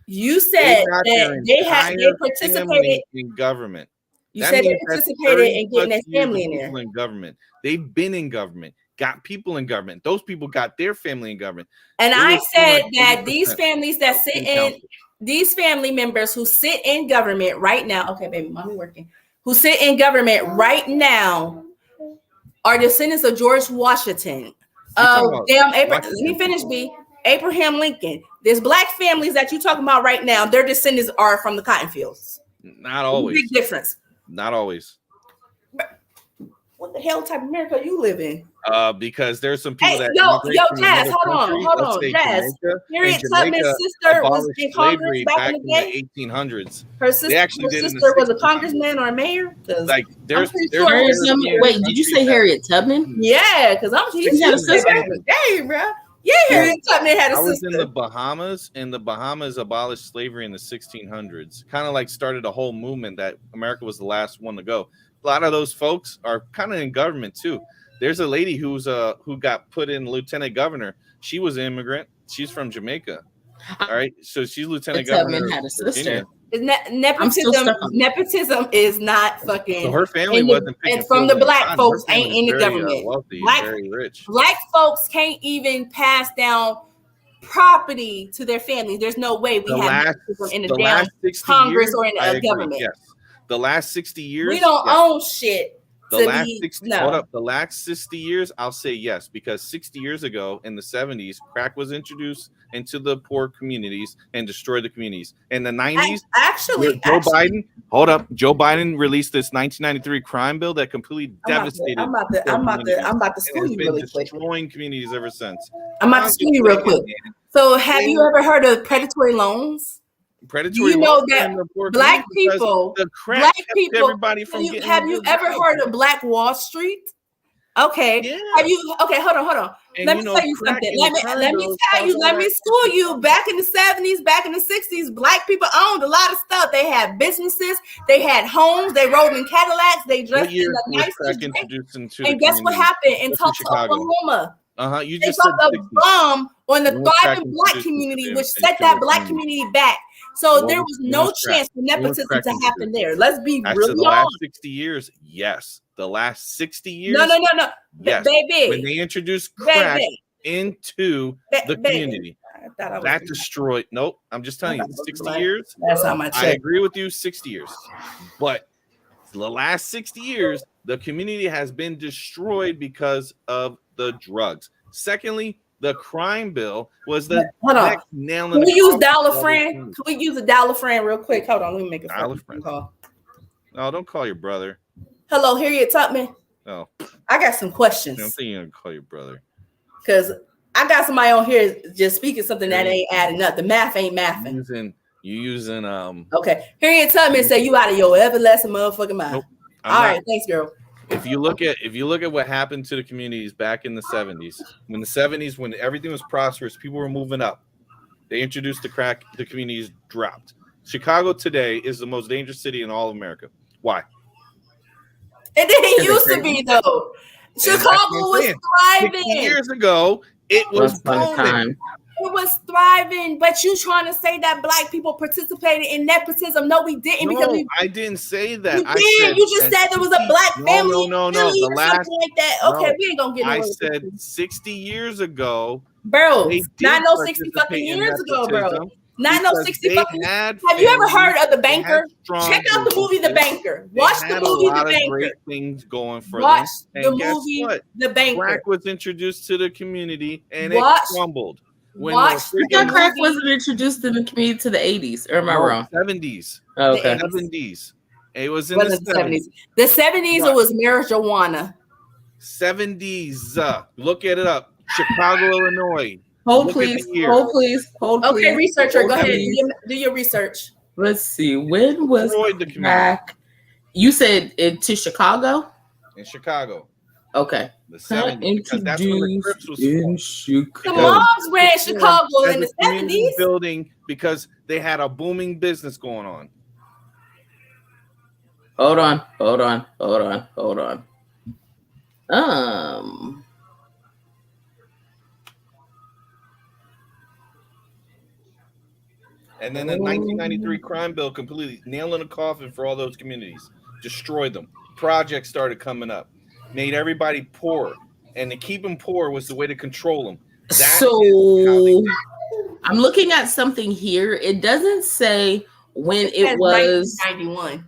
You said that they participated in government. You said they participated in getting their family in there. In government, they've been in government, got people in government. Those people got their family in government. And I said that these families that sit in, these family members who sit in government right now. Okay, baby, mommy working. Who sit in government right now are descendants of George Washington. Let me finish, B. Abraham Lincoln. There's black families that you're talking about right now. Their descendants are from the cotton fields. Not always. Big difference. Not always. What the hell type of America you live in? Because there's some people that Jazz, hold on, Jazz. Harriet Tubman's sister was in Congress back in the day. 1800s. Her sister was a congressman or a mayor. Like there's wait, did you say Harriet Tubman? Yeah, because she had a sister. Hey, bro. Yeah, Harriet Tubman had a sister. I was in the Bahamas, and the Bahamas abolished slavery in the 1600s. Kind of like started a whole movement that America was the last one to go. A lot of those folks are kind of in government too. There's a lady who got put in lieutenant governor. She was an immigrant. She's from Jamaica. All right, so she's lieutenant governor. Tubman had a sister. Nepotism is not fucking. So her family wasn't. And from the black folks ain't in the government. Wealthy, very rich. Black folks can't even pass down property to their family. There's no way we have nepotism in the damn Congress or in the government. Yes. The last 60 years, we don't own shit. The last 60 years, I'll say yes, because 60 years ago in the 70s, crack was introduced into the poor communities and destroyed the communities. In the 90s, Joe Biden released this 1993 crime bill that completely devastated. I'm about to school you really quick. Destroying communities ever since. I'm about to school you real quick. So, have you ever heard of predatory loans? You know that black people, everybody from have you ever heard of Black Wall Street? Okay. Yeah. Hold on. Let me tell you something. Let me school you. Back in the 70s, back in the 60s, black people owned a lot of stuff. They had businesses, they had homes, they rode in Cadillacs, they dressed in the nicest. And guess what happened in Tulsa, Oklahoma? You just dropped a bomb on the thriving black community, which set that black community back. So there was no chance for nepotism to happen there. Let's be real. The last 60 years, yes. The last 60 years, no. Yes. Baby, when they introduced crack into the community, that destroyed. Nope, I'm just telling you, 60 years. That's how much I agree with you. 60 years, but the last 60 years, the community has been destroyed because of the drugs. Secondly, the crime bill was the next nail in the coffin. Can we use Dollar-Friend? Can we use a Dollar-Friend real quick? Hold on, let me make a phone call. No, don't call your brother. Hello, Harriet Tubman. Oh, I got some questions. I'm thinking you're gonna call your brother because I got somebody on here just speaking something that ain't adding up. The math ain't mathing. You using Okay, Harriet Tubman said you out of your everlasting motherfucking mind. Nope, all right, thanks, girl. If you look at what happened to the communities back in the 70s, when everything was prosperous, people were moving up. They introduced the crack, the communities dropped. Chicago today is the most dangerous city in all of America. Why? It didn't used to be though. Chicago was thriving. 60 years ago, it was booming. It was thriving, but you trying to say that black people participated in nepotism? No, we didn't. No, I didn't say that. You just said there was a black family. No. The last like that. Okay, we ain't gonna get. I said 60 years ago, bro. Not no 60 fucking years ago, bro. Not no 60 fucking. Have you ever heard of The Banker? Check out the movie The Banker. Watch the movie The Banker. Great things going for Watch them. the movie The Banker. Crack was introduced to the community and it crumbled. I thought crack wasn't introduced in the community to the 80s, or am I wrong? 70s. Oh, okay. 70s. It was in the 70s. The 70s, it was marijuana. 70s. Look at it up. Chicago, Illinois. Hold please. Okay, researcher, go ahead. Do your research. Let's see. When was crack? You said it to Chicago? In Chicago. Okay. The 70s. Because that's when the Crips was in Chicago. The moms ran Chicago in the 70s. Building because they had a booming business going on. Hold on. And then the 1993 crime bill completely nailed in a coffin for all those communities. Destroyed them. Projects started coming up. Made everybody poor. And to keep them poor was the way to control them. I'm looking at something here. It doesn't say when it was 1991.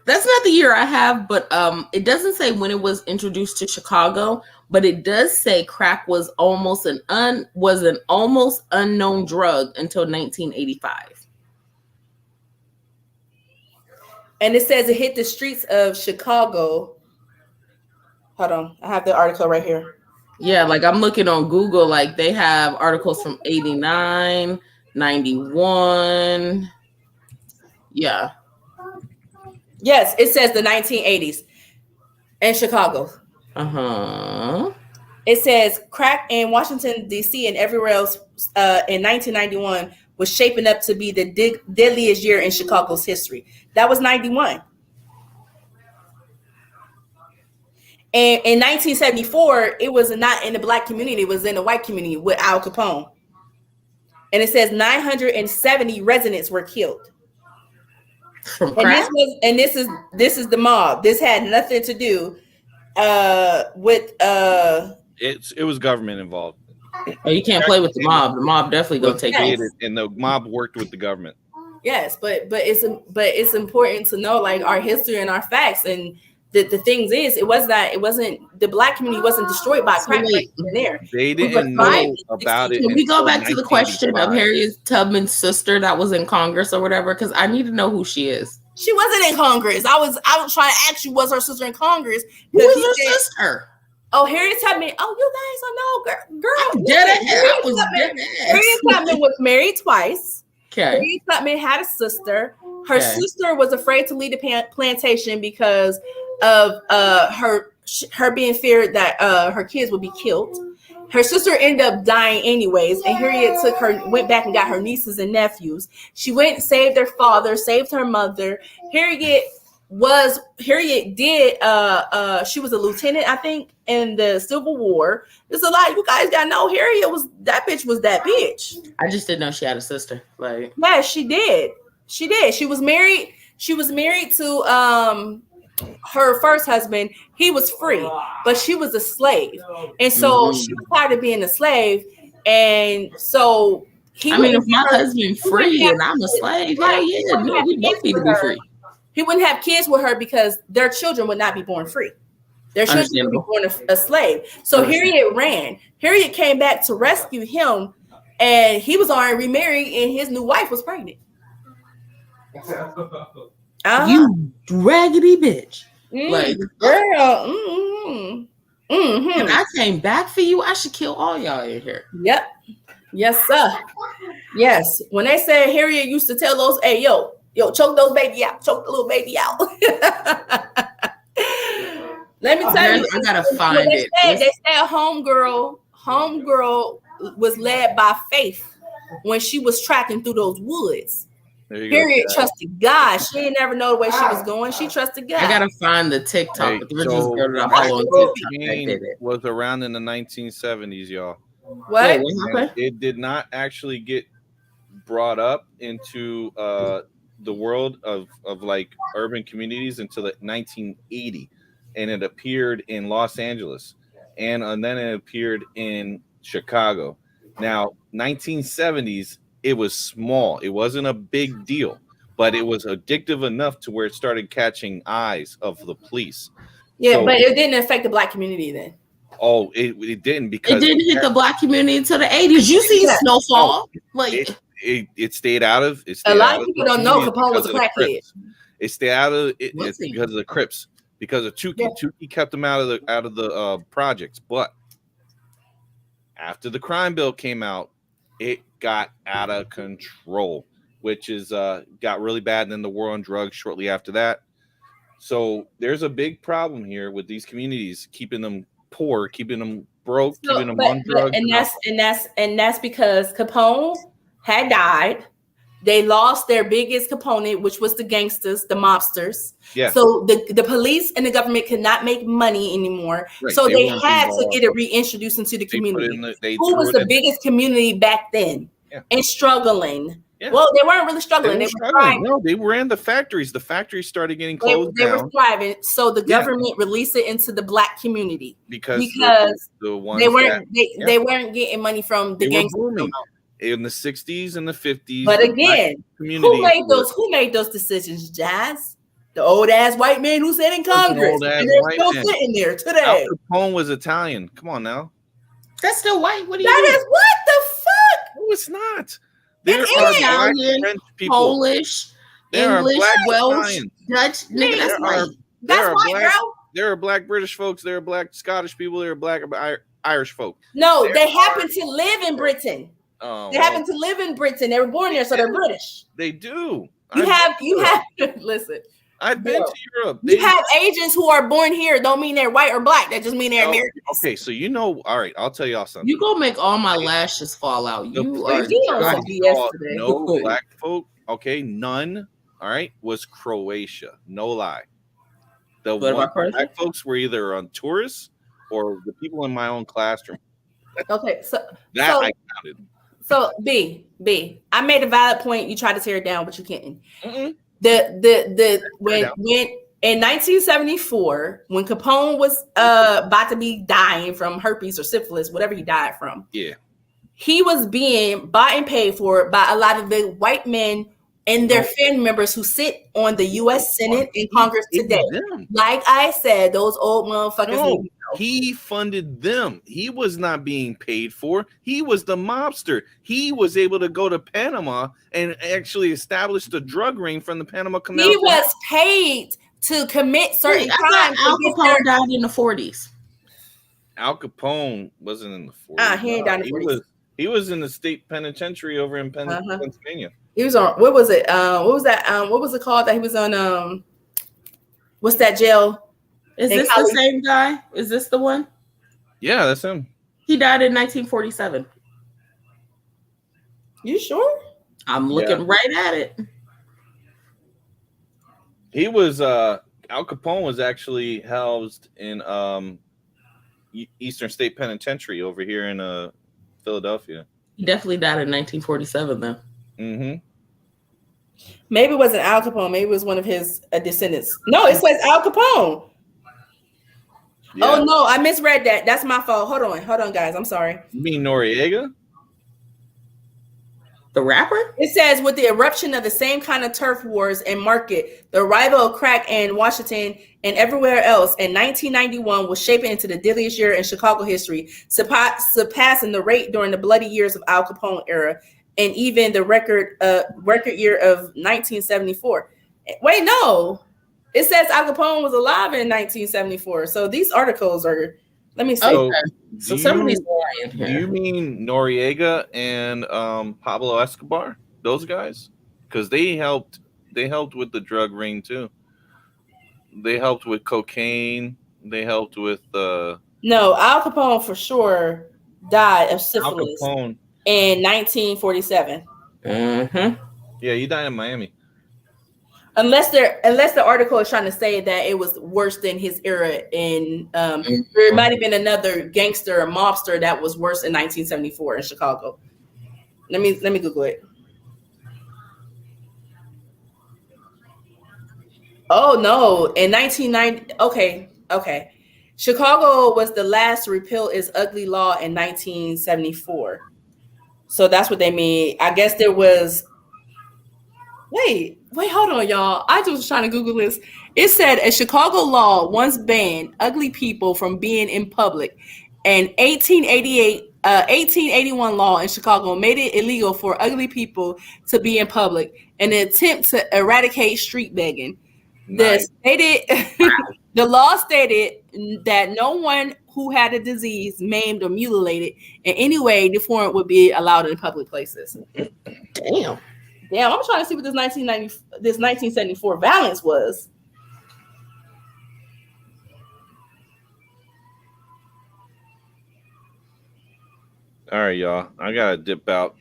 That's not the year I have, but it doesn't say when it was introduced to Chicago, but it does say crack was almost an unknown drug until 1985. And it says it hit the streets of Chicago. Hold on, I have the article right here. Yeah, like I'm looking on Google, like they have articles from 89, 91. Yeah. Yes, it says the 1980s in Chicago. It says crack in Washington, D.C. and everywhere else in 1991 was shaping up to be the deadliest year in Chicago's history. That was 91. And in 1974, it was not in the black community. It was in the white community with Al Capone. And it says 970 residents were killed. And this is the mob. This had nothing to do with it was government involved. Oh, you can't play with the mob. The mob definitely gonna take it. And the mob worked with the government. Yes, but it's important to know like our history and our facts. And the things is it wasn't the black community wasn't destroyed by crack right there. They didn't know about it. Can we go back to the question of Harriet Tubman's sister that was in Congress or whatever? Because I need to know who she is. She wasn't in Congress. I was trying to ask you, was her sister in Congress? Who was her sister? Oh, Harriet Tubman. Oh, you guys don't know, girl. Harriet Tubman was married twice. Okay. Harriet Tubman had a sister. Her sister was afraid to leave the plantation because of her being feared that her kids would be killed. Her sister ended up dying anyways, and Harriet went back and got her nieces and nephews. She went and saved her father, saved her mother. Harriet did she was a lieutenant, I think, in the Civil War. There's a lot you guys gotta know. Harriet was that bitch. I just didn't know she had a sister. Like, yeah, she did. She was married to her first husband. He was free, but she was a slave, and so she was tired of being a slave, and so if my husband's free and I'm a slave, we both need to be free. He wouldn't have kids with her because their children would not be born free. Their children would be born a slave. So Harriet ran. Harriet came back to rescue him, and he was already remarried, and his new wife was pregnant. You raggedy bitch. Like, girl. And I came back for you. I should kill all y'all in here. Yep. Yes, sir. Yes. When they said Harriet used to tell those, hey, yo, choke those baby out. Choke the little baby out. Let me tell you. I gotta find it. They said homegirl was led by faith when she was tracking through those woods. Harriet trusted God. She didn't never know the way she was going. She trusted God. I gotta find the TikTok. Was around in the 1970s, y'all. What? It did not actually get brought up into the world of like urban communities until 1980, and it appeared in Los Angeles, and then it appeared in Chicago. Now, 1970s, it was small. It wasn't a big deal, but it was addictive enough to where it started catching eyes of the police. Yeah, but it didn't affect the Black community then. Oh, it didn't, because it didn't hit the Black community until the 80s. You see Snowfall. Like it stayed out of it. A lot of people don't know Capone was a crackhead. It stayed out of it because of the Crips, because of Tukey. Tukey kept them out of the projects. But after the crime bill came out, it got out of control, which is got really bad. And then the war on drugs shortly after that. So there's a big problem here with these communities, keeping them poor, keeping them broke, keeping them on drugs. And that's because Capone had died. They lost their biggest component, which was the gangsters, the mobsters. Yeah. So the police and the government could not make money anymore. Right. So they had to get it reintroduced into the community. Who was the biggest community back then? Yeah. And struggling. Yeah. Well, they weren't really struggling. They were thriving. No, they were in the factories. The factories started getting closed down. They were thriving. So the government released it into the Black community because the ones they weren't getting money from the gangsters in the 60s and the 50s. But again, who made those decisions, Jazz? The old ass white man who sat in Congress. And they're still sitting there today. Al Capone was Italian. Come on now. That's still white. What do you mean? That is what the fuck? No, it's not. There are Italian, French people. Polish, English, Welsh, Dutch. Nigga, that's white. That's white, bro. There are Black British folks. There are Black Scottish people. There are Black Irish folk. No, they happen to live in Britain. They happen to live in Britain. They were born there, so they're British. They do. You have listen. I've been to Europe. You have Asians who are born here. Don't mean they're white or Black. That just mean they're Americans. Okay, so all right, I'll tell y'all something. You gonna make all my lashes fall out. You are on BS today. No Black folk, okay, none, all right, was Croatia. No lie. The Black folks were either on tourists or the people in my own classroom. Okay, I counted. So B, I made a valid point. You tried to tear it down, but you can't. Mm-mm. When in 1974, when Capone was about to be dying from herpes or syphilis, whatever he died from, he was being bought and paid for by a lot of the white men and their family members who sit on the U.S. Senate and Congress today. Like I said, those old motherfuckers. No, he funded them. He was not being paid for. He was the mobster. He was able to go to Panama and actually establish the drug ring from the Panama Canal. He was paid to commit certain crimes. Al Capone died in the 40s. Al Capone wasn't in the 40s. He ain't died in the 40s. He was in the state penitentiary over in Pennsylvania. He was on, what was it? What was that? What was it called that he was on? What's that jail? Is this the same guy? Is this the one? Yeah, that's him. He died in 1947. You sure? I'm looking right at it. He was Al Capone was actually housed in Eastern State Penitentiary over here in Philadelphia. He definitely died in 1947 though. Mm-hmm. Maybe it wasn't Al Capone. Maybe it was one of his descendants. No, it says Al Capone. Yeah. Oh no, I misread that. That's my fault. Hold on, guys. I'm sorry. You mean Noriega? The rapper? It says with the eruption of the same kind of turf wars and market, the arrival of crack in Washington and everywhere else in 1991 was shaping into the deadliest year in Chicago history, surpassing the rate during the bloody years of Al Capone era and even the record year of 1974. Wait, no. It says Al Capone was alive in 1974. So these articles are, let me see. So somebody's lying here. Do you mean Noriega and Pablo Escobar? Those guys? Because they helped with the drug ring too. They helped with cocaine. They helped with No, Al Capone for sure died of syphilis in 1947. Mm-hmm. Yeah, he died in Miami. Unless the article is trying to say that it was worse than his era in there might have been another gangster or mobster that was worse in 1974 in Chicago. Let me Google it. Oh no, in 1990. Okay. Chicago was the last to repeal its ugly law in 1974. So that's what they mean. I guess there was. Wait, hold on, y'all. I just was trying to Google this. It said a Chicago law once banned ugly people from being in public. An 1881 law in Chicago made it illegal for ugly people to be in public in an attempt to eradicate street begging. Nice. The law stated that no one who had a disease, maimed, or mutilated in any way deformed would be allowed in public places. Damn, I'm trying to see what this 1974 violence was. All right, y'all. I gotta dip out.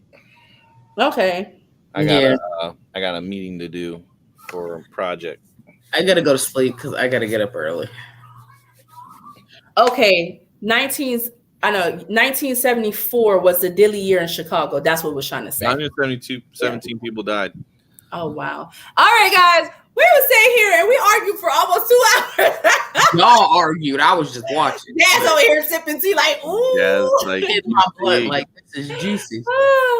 Okay. I got a meeting to do for a project. I gotta go to sleep because I gotta get up early. Okay. 1974 was the Dilly year in Chicago. That's what we're trying to say. 17 people died. Oh, wow. All right, guys. We were sitting here and we argued for almost 2 hours. Y'all argued. I was just watching. Dad's over here sipping tea like, ooh. Yeah, it's like, Hit my blood like this is juicy.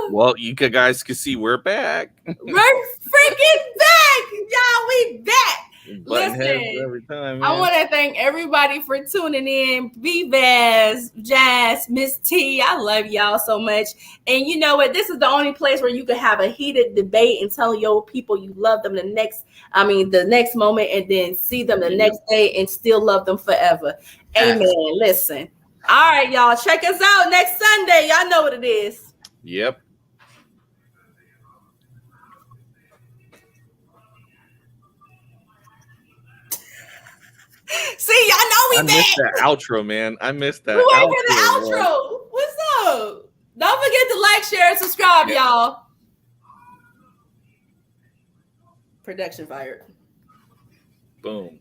Well, you guys can see we're back. We're freaking back. Y'all, we back. Listen, every time, I want to thank everybody for tuning in. B-Vaz, Jazz, Miss T, I love y'all so much. And you know what? This is the only place where you can have a heated debate and tell your people you love them the next moment, and then see them the next day and still love them forever. Amen. Listen. All right, y'all. Check us out next Sunday. Y'all know what it is. Yep. See, y'all know we I back. missed that outro, man. I missed that. We wait for the outro. What's up? Don't forget to like, share, and subscribe, y'all. Production fired. Boom.